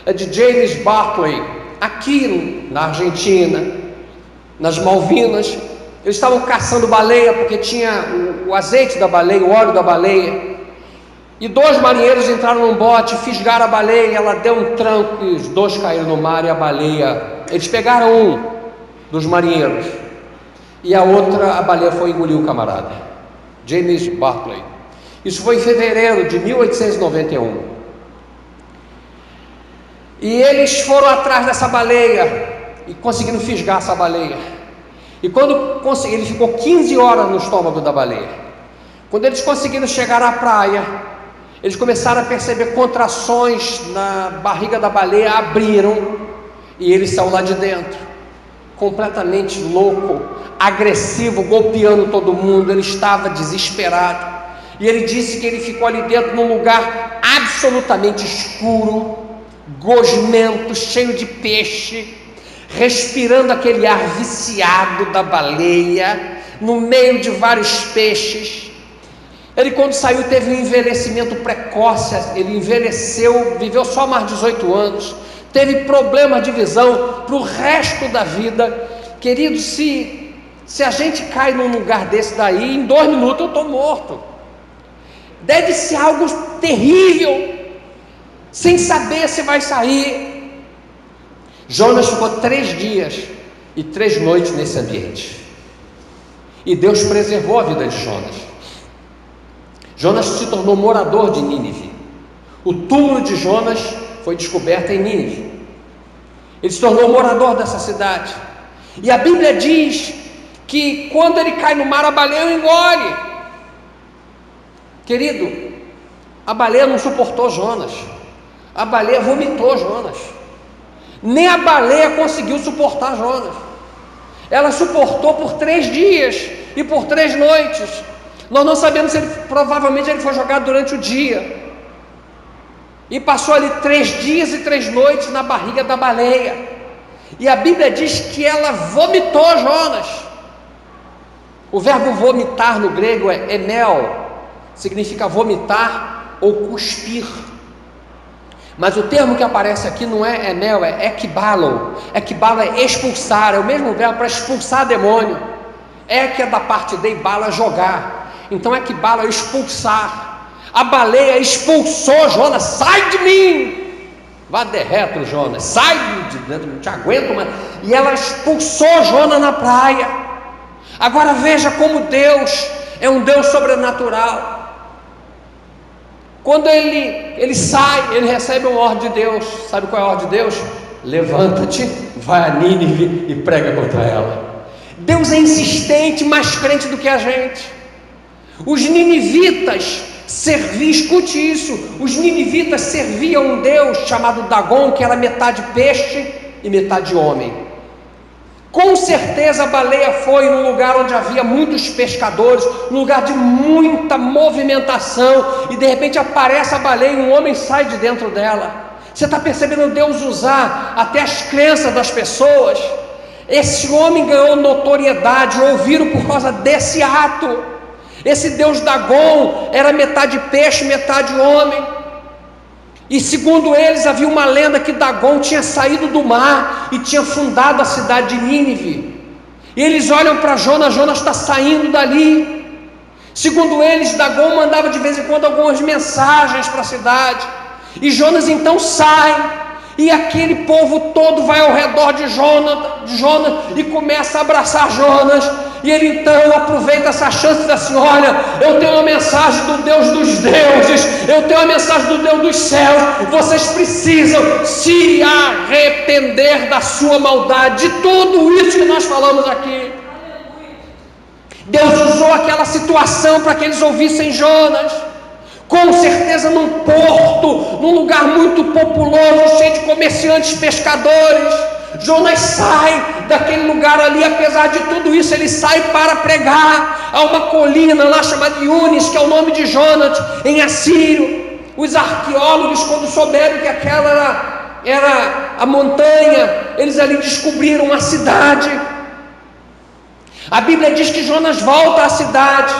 é de James Barclay, aqui na Argentina, nas Malvinas. Eles estavam caçando baleia porque tinha o azeite da baleia, o óleo da baleia. E 2 marinheiros entraram num bote, fisgaram a baleia, ela deu um tranco e os 2 caíram no mar e a baleia. Eles pegaram um dos marinheiros e a baleia foi engolir o camarada. James Barclay. Isso foi em fevereiro de 1891. E eles foram atrás dessa baleia e conseguiram fisgar essa baleia. E quando conseguiram, ele ficou 15 horas no estômago da baleia. Quando eles conseguiram chegar à praia, eles começaram a perceber contrações na barriga da baleia, abriram e ele saiu lá de dentro, completamente louco, agressivo, golpeando todo mundo. Ele estava desesperado. E ele disse que ele ficou ali dentro num lugar absolutamente escuro, gosmento, cheio de peixe, respirando aquele ar viciado da baleia, no meio de vários peixes. Ele, quando saiu, teve um envelhecimento precoce. Ele envelheceu, viveu só mais 18 anos, teve problemas de visão para o resto da vida. Querido, se a gente cai num lugar desse daí, em 2 minutos eu estou morto. Deve ser algo terrível, sem saber se vai sair. Jonas ficou 3 dias e 3 noites nesse ambiente, e Deus preservou a vida de Jonas. Jonas se tornou morador de Nínive. O túmulo de Jonas foi descoberto em Nínive. Ele se tornou morador dessa cidade. E a Bíblia diz que quando ele cai no mar, a baleia o engole. Querido, a baleia não suportou Jonas. A baleia vomitou Jonas. Nem a baleia conseguiu suportar Jonas. Ela suportou por 3 dias e por 3 noites. Nós não sabemos se provavelmente ele foi jogado durante o dia. E passou ali 3 dias e 3 noites na barriga da baleia. E a Bíblia diz que ela vomitou Jonas. O verbo vomitar no grego é enel, significa vomitar ou cuspir. Mas o termo que aparece aqui não é enel, é ekbalo. Ekbalo é expulsar, é o mesmo verbo para expulsar demônio. Ek é da parte de bala, jogar. Então ekbalo é expulsar. A baleia expulsou Jonas. Sai de mim! Vá de retro, Jonas, sai de dentro, não te aguento mais. E ela expulsou Jonas na praia. Agora veja como Deus é um Deus sobrenatural. Quando ele sai, ele recebe uma ordem de Deus. Sabe qual é a ordem de Deus? Levanta-te, vai a Nínive e prega contra ela. Deus é insistente, mais crente do que a gente. Os ninivitas serviam, escute isso, os ninivitas serviam um Deus chamado Dagon, que era metade peixe e metade homem. Com certeza a baleia foi num lugar onde havia muitos pescadores, num lugar de muita movimentação, e de repente aparece a baleia e um homem sai de dentro dela. Você está percebendo Deus usar até as crenças das pessoas? Esse homem ganhou notoriedade, ouviram por causa desse ato. Esse Deus Dagon era metade peixe, metade homem. E segundo eles, havia uma lenda que Dagon tinha saído do mar e tinha fundado a cidade de Nínive. E eles olham para Jonas, Jonas está saindo dali. Segundo eles, Dagon mandava de vez em quando algumas mensagens para a cidade. E Jonas então sai, e aquele povo todo vai ao redor de Jonas e começa a abraçar Jonas. E ele então aproveita essa chance e diz assim: olha, eu tenho uma mensagem do Deus dos deuses, eu tenho uma mensagem do Deus dos céus, vocês precisam se arrepender da sua maldade, de tudo isso que nós falamos aqui. Deus usou aquela situação para que eles ouvissem Jonas. Com certeza num porto, num lugar muito populoso, cheio de comerciantes, pescadores. Jonas sai daquele lugar ali, apesar de tudo isso, ele sai para pregar a uma colina lá chamada Yunis, que é o nome de Jonas, em assírio. Os arqueólogos, quando souberam que aquela era a montanha, eles ali descobriram uma cidade. A Bíblia diz que Jonas volta à cidade,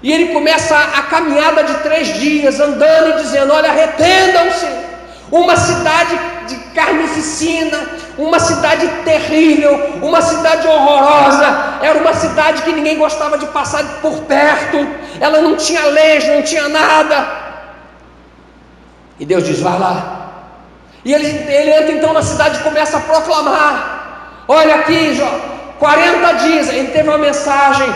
e ele começa a caminhada de 3 dias, andando e dizendo: olha, arrependam-se. Uma cidade de carnificina, uma cidade terrível, uma cidade horrorosa, era uma cidade que ninguém gostava de passar por perto, ela não tinha leis, não tinha nada. E Deus diz: vai lá. E ele entra então na cidade e começa a proclamar: olha aqui, Jó, 40 dias, ele teve uma mensagem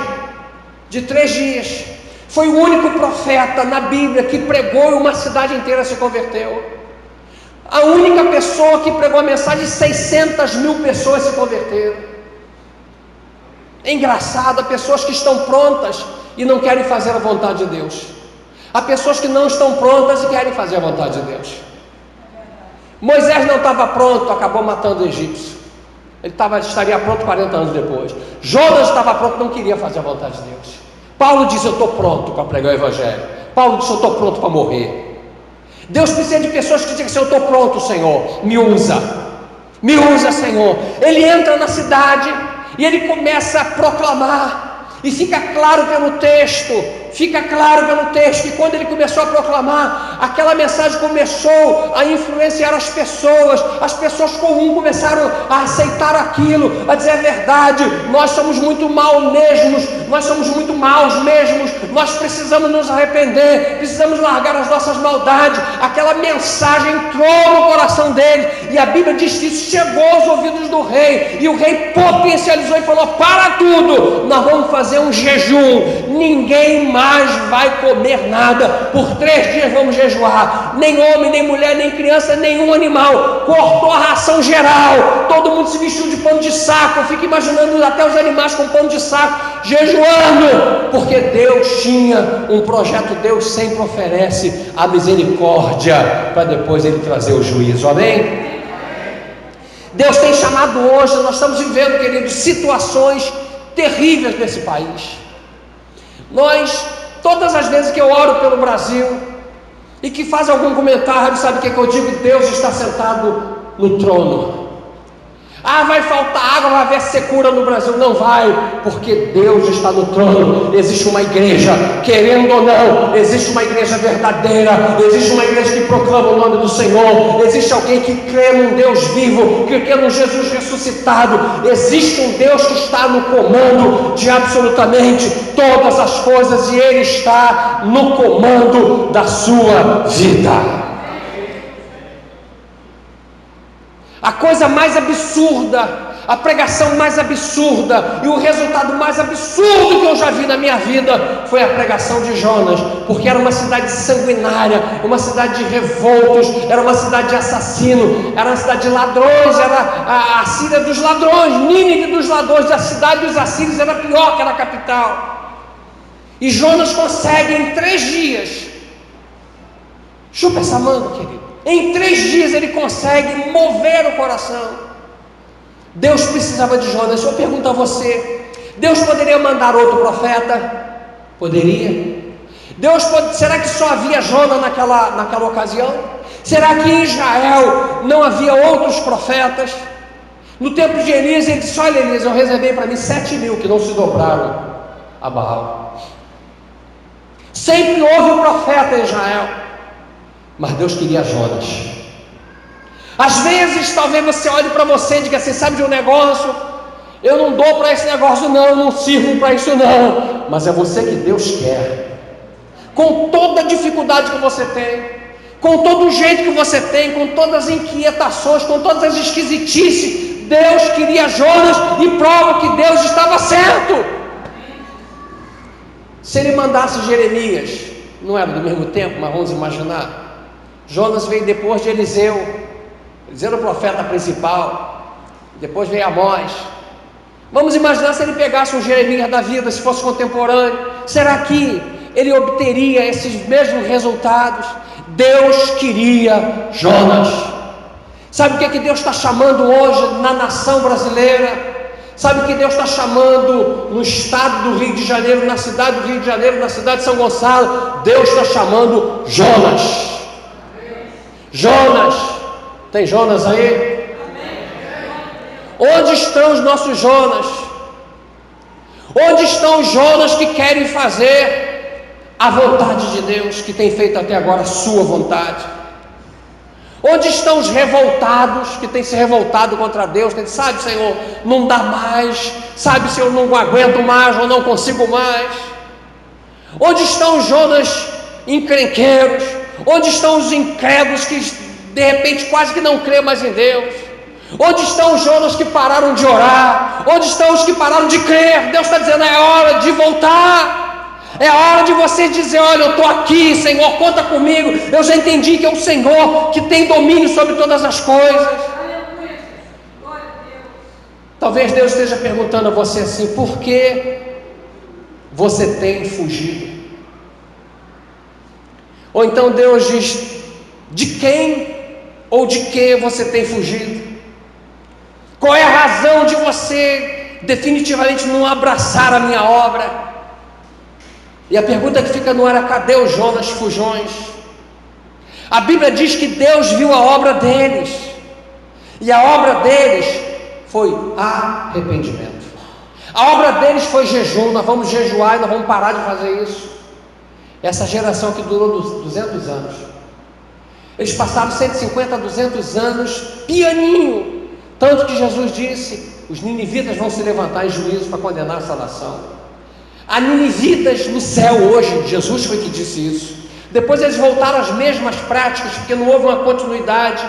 de 3 dias, foi o único profeta na Bíblia que pregou e uma cidade inteira se converteu. A única pessoa que pregou a mensagem, 600 mil pessoas se converteram. É engraçado, há pessoas que estão prontas e não querem fazer a vontade de Deus. Há pessoas que não estão prontas e querem fazer a vontade de Deus. Moisés não estava pronto, acabou matando o egípcio. Ele estaria pronto 40 anos depois. Jonas estava pronto, não queria fazer a vontade de Deus. Paulo diz: eu estou pronto para pregar o Evangelho. Paulo diz: eu estou pronto para morrer. Deus precisa de pessoas que dizem assim: eu estou pronto, Senhor, me usa, Senhor. Ele entra na cidade e ele começa a proclamar, e fica claro pelo texto que quando ele começou a proclamar, aquela mensagem começou a influenciar as pessoas comuns começaram a aceitar aquilo, a dizer a verdade: nós somos muito maus mesmos, nós precisamos nos arrepender, precisamos largar as nossas maldades. Aquela mensagem entrou no coração dele, e a Bíblia diz que isso chegou aos ouvidos do rei, e o rei potencializou e falou: para tudo, nós vamos fazer um jejum, ninguém mais vai comer nada, por 3 dias vamos jejuar, nem homem, nem mulher, nem criança, nenhum animal. Cortou a ração geral, todo mundo se vestiu de pano de saco. Eu fico imaginando até os animais com pano de saco, jejuando, porque Deus tinha um projeto. Deus sempre oferece a misericórdia para depois ele trazer o juízo, amém? Deus tem chamado hoje, nós estamos vivendo, queridos, situações terríveis nesse país. Todas as vezes que eu oro pelo Brasil e que faz algum comentário, sabe o que eu digo? Deus está sentado no trono. Vai faltar água, vai haver secura no Brasil. Não vai, porque Deus está no trono. Existe uma igreja, querendo ou não, existe uma igreja verdadeira, existe uma igreja que proclama o nome do Senhor, existe alguém que crê num Deus vivo, que crê num Jesus ressuscitado. Existe um Deus que está no comando de absolutamente todas as coisas, e Ele está no comando da sua vida. A coisa mais absurda, a pregação mais absurda e o resultado mais absurdo que eu já vi na minha vida foi a pregação de Jonas, porque era uma cidade sanguinária, uma cidade de revoltos, era uma cidade de assassino, era uma cidade de ladrões, era a Síria dos ladrões, Nínive dos ladrões. A cidade dos assírios era pior que era a capital. E Jonas consegue em 3 dias, chupa essa manga, querido, em 3 dias ele consegue mover o coração. Deus precisava de Jonas. Eu pergunto a você: Deus poderia mandar outro profeta? Poderia. Será que só havia Jonas naquela ocasião? Será que em Israel não havia outros profetas? No tempo de Elias, ele disse: olha, Elias, eu reservei para mim 7.000 que não se dobraram a Baal. Sempre houve um profeta em Israel, mas Deus queria Jonas. Às vezes, talvez você olhe para você e diga assim: sabe de um negócio? Eu não dou para esse negócio não, eu não sirvo para isso não. Mas é você que Deus quer. Com toda a dificuldade que você tem, com todo o jeito que você tem, com todas as inquietações, com todas as esquisitices, Deus queria Jonas e prova que Deus estava certo. Se ele mandasse Jeremias, não era do mesmo tempo, mas vamos imaginar. Jonas veio depois de Eliseu. Eliseu era o profeta principal. Depois veio Amós. Vamos imaginar se ele pegasse um Jeremias da vida, se fosse contemporâneo. Será que ele obteria esses mesmos resultados? Deus queria Jonas. Sabe o que Deus está chamando hoje na nação brasileira? Sabe o que Deus está chamando no estado do Rio de Janeiro, na cidade do Rio de Janeiro, na cidade de São Gonçalo? Deus está chamando Jonas. Jonas. Tem Jonas aí? Onde estão os nossos Jonas? Onde estão os Jonas que querem fazer a vontade de Deus, que tem feito até agora a sua vontade? Onde estão os revoltados, que têm se revoltado contra Deus, que sabe, Senhor, não dá mais, sabe, Senhor, não aguento mais, ou não consigo mais? Onde estão os Jonas encrenqueiros? Onde estão os incrédulos que de repente quase que não crê mais em Deus? Onde estão os Jonas que pararam de orar? Onde estão os que pararam de crer? Deus está dizendo, é hora de voltar. É hora de você dizer, olha, eu estou aqui, Senhor, conta comigo. Eu já entendi que é o Senhor que tem domínio sobre todas as coisas. Talvez Deus esteja perguntando a você assim, por que você tem fugido? Ou então Deus diz, de quem ou de que você tem fugido? Qual é a razão de você definitivamente não abraçar a minha obra? E a pergunta que fica no ar é, cadê os Jonas fujões? A Bíblia diz que Deus viu a obra deles, e a obra deles foi arrependimento. A obra deles foi jejum. Nós vamos jejuar e nós vamos parar de fazer isso. Essa geração que durou 200 anos, eles passaram 150 a 200 anos pianinho. Tanto que Jesus disse, os ninivitas vão se levantar em juízo para condenar essa nação. Há ninivitas no céu hoje, Jesus foi que disse isso. Depois eles voltaram às mesmas práticas, porque não houve uma continuidade.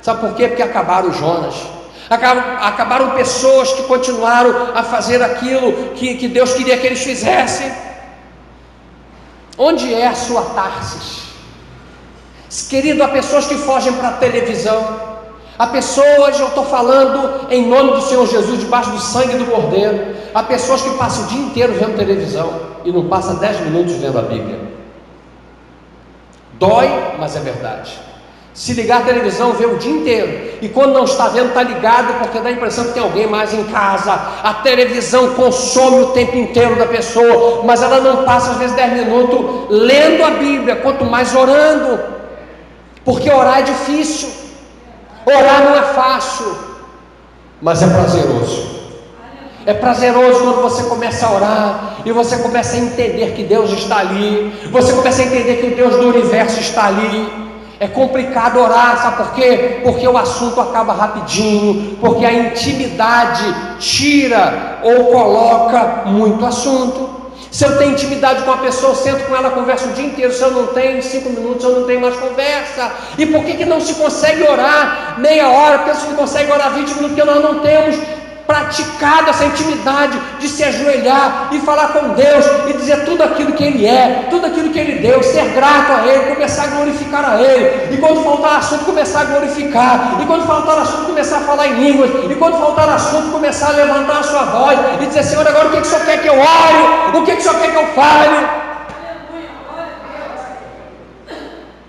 Sabe por quê? Porque acabaram os Jonas. Acabaram pessoas que continuaram a fazer aquilo que Deus queria que eles fizessem. Onde é a sua Tarsis? Querido, há pessoas que fogem para a televisão. Há pessoas, eu estou falando em nome do Senhor Jesus, debaixo do sangue do Cordeiro. Há pessoas que passam o dia inteiro vendo televisão e não passam 10 minutos vendo a Bíblia. Dói, mas é verdade. Se ligar a televisão, vê o dia inteiro, e quando não está vendo, está ligado, porque dá a impressão que tem alguém mais em casa. A televisão consome o tempo inteiro da pessoa, mas ela não passa às vezes 10 minutos lendo a Bíblia, quanto mais orando, porque orar é difícil. Orar não é fácil, mas é prazeroso. É prazeroso quando você começa a orar e você começa a entender que Deus está ali. Você começa a entender que o Deus do universo está ali. É complicado orar, sabe por quê? Porque o assunto acaba rapidinho, porque a intimidade tira ou coloca muito assunto. Se eu tenho intimidade com a pessoa, eu sento com ela, converso o dia inteiro. Se eu não tenho 5 minutos, eu não tenho mais conversa. E por que não se consegue orar meia hora? Porque se não consegue orar 20 minutos, porque nós não temos praticado essa intimidade de se ajoelhar e falar com Deus e dizer tudo aquilo que Ele é, tudo aquilo que Ele deu, ser grato a Ele, começar a glorificar a Ele, e quando faltar assunto começar a glorificar, e quando faltar assunto começar a falar em línguas, e quando faltar assunto começar a levantar a sua voz e dizer, Senhor, agora o que o Senhor quer que eu ore? O que o Senhor quer que eu fale?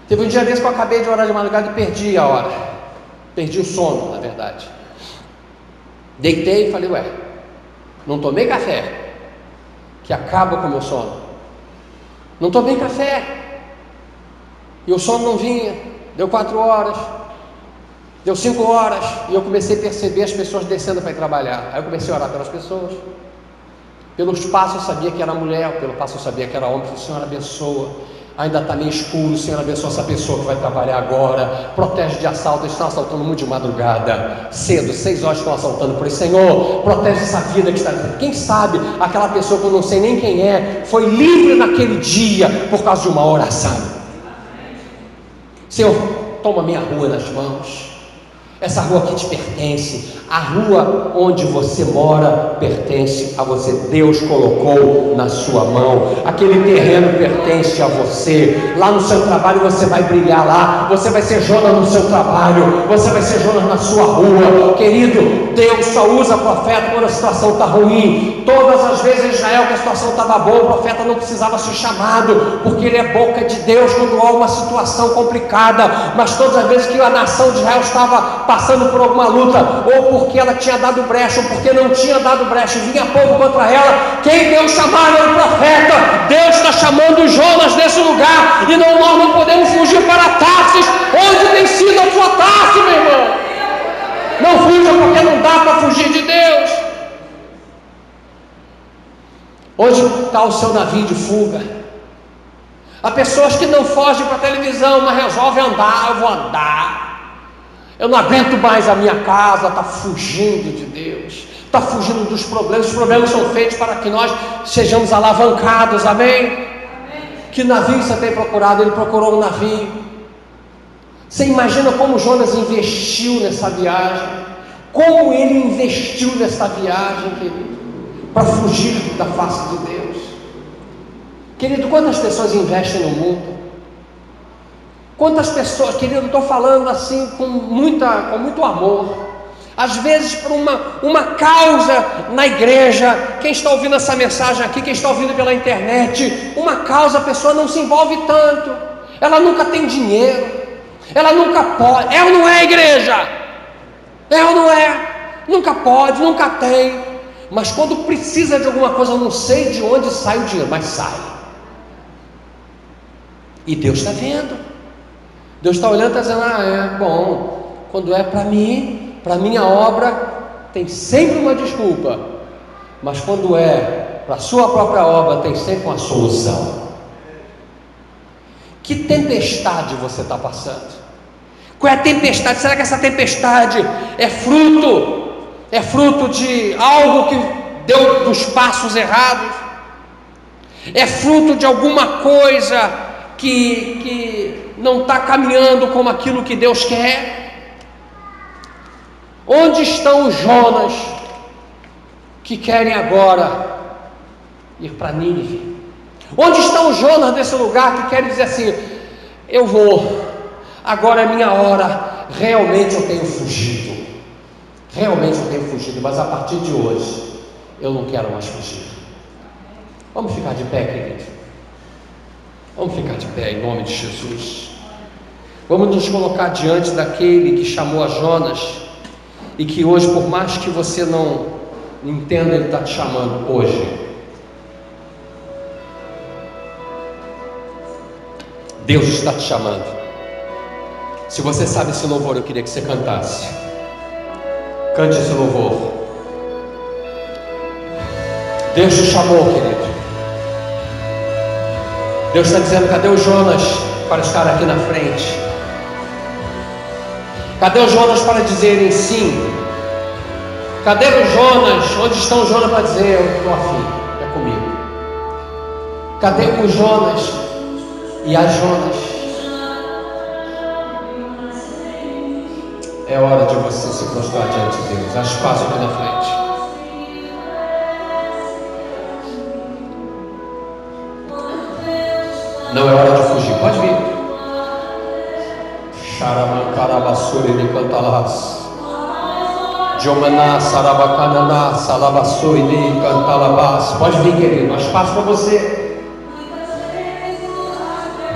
Teve um dia desse que eu acabei de orar de madrugada e perdi a hora, perdi o sono, na verdade. Deitei e falei, não tomei café, que acaba com o meu sono. Não tomei café, e o sono não vinha. Deu 4 horas, deu 5 horas, e eu comecei a perceber as pessoas descendo para ir trabalhar. Aí eu comecei a orar pelas pessoas. Pelos passos eu sabia que era mulher, pelo passo eu sabia que era homem. Falei, Senhor, abençoa. Ainda está meio escuro, Senhor, abençoa essa pessoa que vai trabalhar agora. Protege de assalto, eles estão assaltando muito de madrugada, cedo, 6 horas estão assaltando por isso. Senhor, protege essa vida que está. Quem sabe aquela pessoa que eu não sei nem quem é, foi livre naquele dia por causa de uma oração. Senhor, toma minha rua nas mãos. Essa rua aqui te pertence. A rua onde você mora pertence a você. Deus colocou na sua mão. Aquele terreno pertence a você. Lá no seu trabalho você vai brilhar lá. Você vai ser Jonas no seu trabalho. Você vai ser Jonas na sua rua. Querido, Deus só usa profeta quando a situação está ruim. Todas as vezes em Israel que a situação estava boa, o profeta não precisava ser chamado, porque ele é boca de Deus quando há uma situação complicada. Mas todas as vezes que a nação de Israel estava passando por alguma luta, ou porque ela tinha dado brecha, ou porque não tinha dado brecha, e vinha povo contra ela, quem Deus chamava era o profeta. Deus está chamando Jonas nesse lugar, e nós não podemos fugir para Tarsis. Onde tem sido a sua Tarsis, meu irmão? Não fuja, porque não dá para fugir de Deus. Onde está o seu navio de fuga? Há pessoas que não fogem para a televisão, mas resolvem andar. Eu vou andar. Eu não aguento mais a minha casa. Está fugindo de Deus, está fugindo dos problemas. Os problemas são feitos para que nós sejamos alavancados, amém? Que navio você tem procurado? Ele procurou um navio. Você imagina como Jonas investiu nessa viagem? Como ele investiu nessa viagem, querido, para fugir da face de Deus? Querido, quantas pessoas investem no mundo? Quantas pessoas, querido, estou falando assim com muito amor, às vezes por uma causa na igreja. Quem está ouvindo essa mensagem aqui, quem está ouvindo pela internet, uma causa, a pessoa não se envolve tanto, ela nunca tem dinheiro, ela nunca pode. É ou não é, igreja? É ou não é? Nunca pode, nunca tem. Mas quando precisa de alguma coisa, eu não sei de onde sai o dinheiro, mas sai. E Deus está vendo. Deus está olhando e está dizendo: bom, quando é para mim, para minha obra, tem sempre uma desculpa. Mas quando é para a sua própria obra, tem sempre uma solução. Que tempestade você está passando? Qual é a tempestade? Será que essa tempestade é fruto de algo que deu dos passos errados? É fruto de alguma coisa que não está caminhando como aquilo que Deus quer? Onde estão os Jonas que querem agora ir para Nínive? Onde estão os Jonas desse lugar que querem dizer assim: eu vou, agora é minha hora, realmente eu tenho fugido, mas a partir de hoje eu não quero mais fugir. Vamos ficar de pé, querido? Vamos ficar de pé em nome de Jesus. Vamos nos colocar diante daquele que chamou a Jonas e que hoje, por mais que você não entenda, ele está te chamando hoje. Deus está te chamando. Se você sabe esse louvor, eu queria que você cantasse. Cante esse louvor. Deus te chamou, querido. Deus está dizendo: cadê o Jonas para estar aqui na frente? Cadê o Jonas para dizerem sim? Cadê o Jonas? Onde estão os Jonas para dizer: eu estou afim, é comigo? Cadê o Jonas e a Jonas? É hora de você se prostrar diante de Deus. Há espaço aqui na frente. Não é hora de fugir, pode vir. Xaramancarabasuri de cantalas. Jomaná sarabacanana salabasuri de cantalabas. Pode vir, querido, há espaço para você.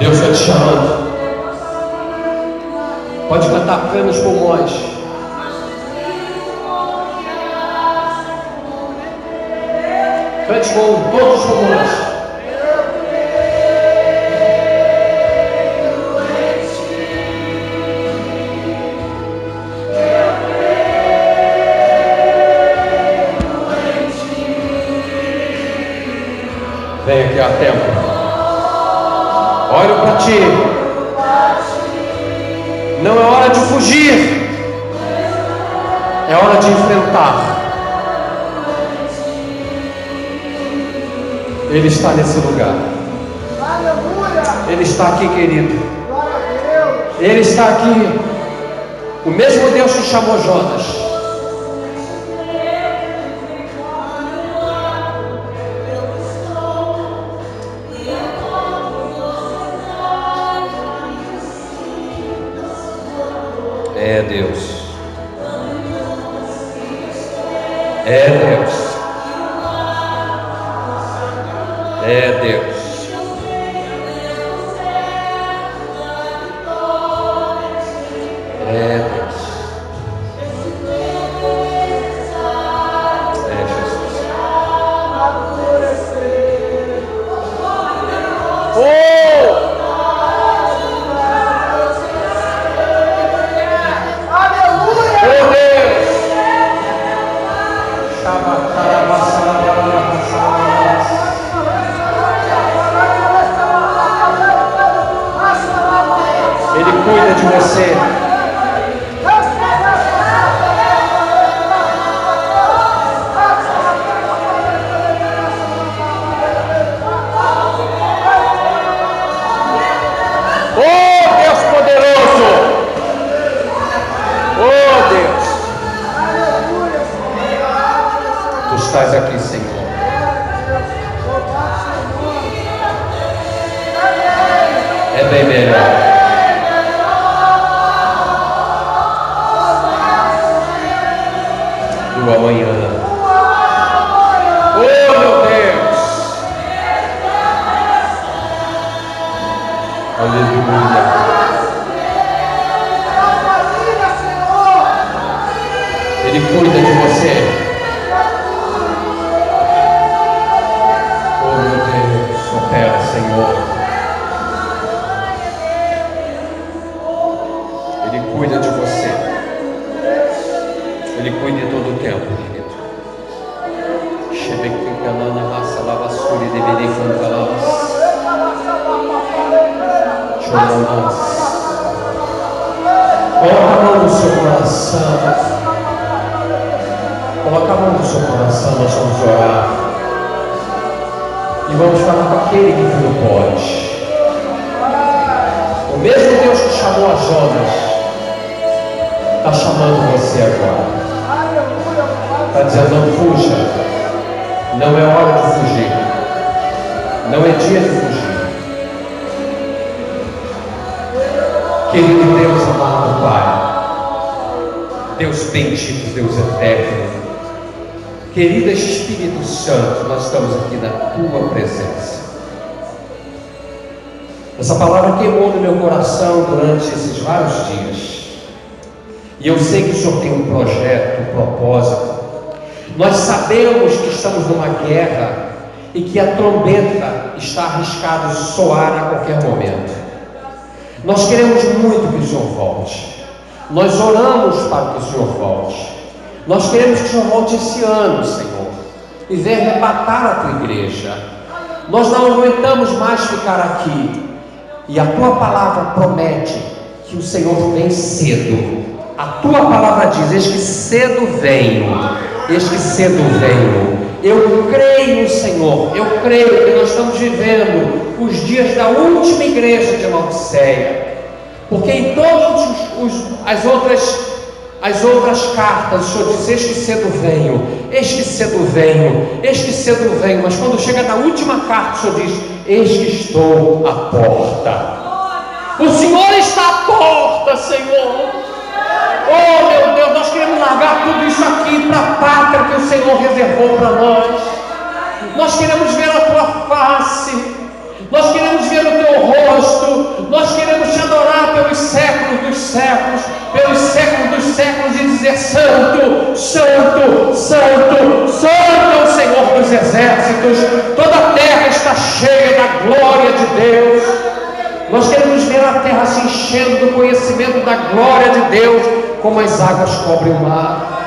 Deus está te chamando. Pode cantar plenos pulmões. Cante com todos os pulmões. Vem aqui a tempo. Olho para ti. Não é hora de fugir, é hora de enfrentar. Ele está nesse lugar. Ele está aqui, querido. Ele está aqui. O mesmo Deus que chamou Jonas. É Deus. É Deus. É Deus. É Deus. É Jesus. Oh! Ele cuida de você. Oh, Deus poderoso! Oh, Deus! Tu estás aqui, Senhor. É bem melhor. Do amanhã. Oh, meu Deus! Aleluia! Ele cuida de você. Oh, meu Deus, opera, Senhor. Ele cuida de você. Ele cuida de todo o tempo, querido. Coloca a mão no seu coração. Coloca a mão no seu coração, nós vamos orar. E vamos falar com aquele que tudo pode. O mesmo Deus que chamou a Jonas está chamando você agora. Está dizendo: não fuja. Não é hora de fugir. Não é dia de fugir. Querido Deus amado Pai, Deus bendito, Deus eterno, querido Espírito Santo, nós estamos aqui na Tua presença. Essa palavra queimou no meu coração durante esses vários dias. E eu sei que o Senhor tem um projeto, um propósito. Nós sabemos que estamos numa guerra e que a trombeta está arriscada a soar a qualquer momento. Nós queremos muito que o Senhor volte. Nós oramos para que o Senhor volte. Nós queremos que o Senhor volte esse ano, Senhor, e venha arrebatar a Tua igreja. Nós não aguentamos mais ficar aqui. E a Tua palavra promete que o Senhor vem cedo. A Tua palavra diz: eis que cedo venho. Eis que cedo venho. Eu creio, Senhor, eu creio que nós estamos vivendo os dias da última igreja de Laodiceia, porque em todas as outras cartas o Senhor diz: eis que cedo venho, eis que cedo venho, eis que cedo venho, mas quando chega na última carta o Senhor diz: eis que estou à porta. O Senhor está à porta, Senhor. Oh, meu Deus, nós queremos largar tudo isso aqui para a pátria que o Senhor reservou para nós. Nós queremos ver a Tua face. Nós queremos ver o Teu rosto. Nós queremos Te adorar pelos séculos dos séculos, pelos séculos dos séculos, e dizer: Santo, Santo, Santo, Santo é o Senhor dos exércitos. Toda a terra está cheia da glória de Deus. Nós queremos ver a terra se enchendo do conhecimento da glória de Deus, como as águas cobrem o mar.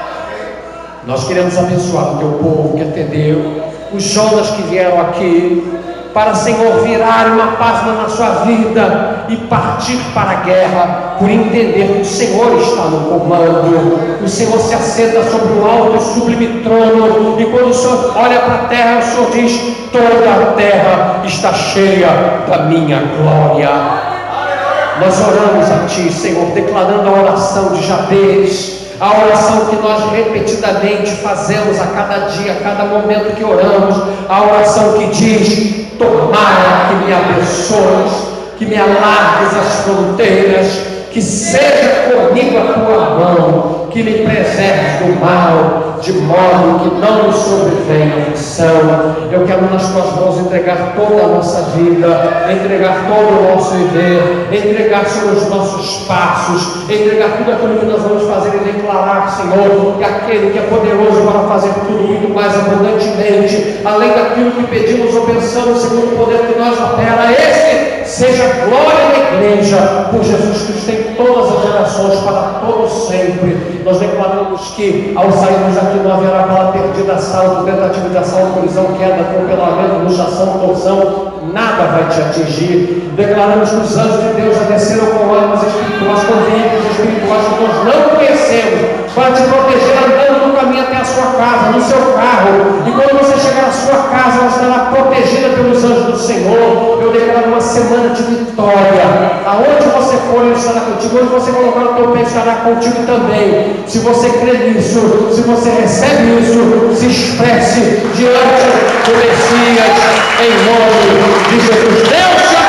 Nós queremos abençoar o Teu povo que atendeu, os Jonas que vieram aqui, para, Senhor, virar uma página na sua vida e partir para a guerra, por entender que o Senhor está no comando. O Senhor se assenta sobre um alto e sublime trono, e quando o Senhor olha para a terra, o Senhor diz: toda a terra está cheia da minha glória. Nós oramos a Ti, Senhor, declarando a oração de Jabez, a oração que nós repetidamente fazemos a cada dia, a cada momento que oramos, a oração que diz: tomara que me abençoes, que me alargues as fronteiras, que seja comigo a Tua mão, que me preserves do mal, de modo que não nos sobrevenha aflição. Eu quero nas Tuas mãos entregar toda a nossa vida, entregar todo o nosso viver, entregar sobre os nossos passos, entregar tudo aquilo que nós vamos fazer e declarar, Senhor, que aquele que é poderoso para fazer tudo muito mais abundantemente, além daquilo que pedimos ou pensamos, segundo o poder que nós opera, esse seja a glória da igreja, por Jesus Cristo em todas as gerações, para todos sempre. Nós declaramos que ao sairmos daqui não haverá bala perdida, assalto, tentativa de assalto, colisão, queda, atropelamento, luxação, torção, nada vai te atingir. Declaramos que os anjos de Deus já desceram com armas espirituais, com veículos espirituais que nós não conhecemos, para te proteger andando no caminho até a sua casa, no seu carro. E quando você chegar à sua casa, ela estará protegida pelos anjos do Senhor. Eu declaro uma semana de vitória. Aonde você for, Ele estará contigo. Onde você colocar o teu pé, estará contigo também. Se você crê nisso, se você recebe isso, se expresse diante do Messias, em nome de Jesus. Deus te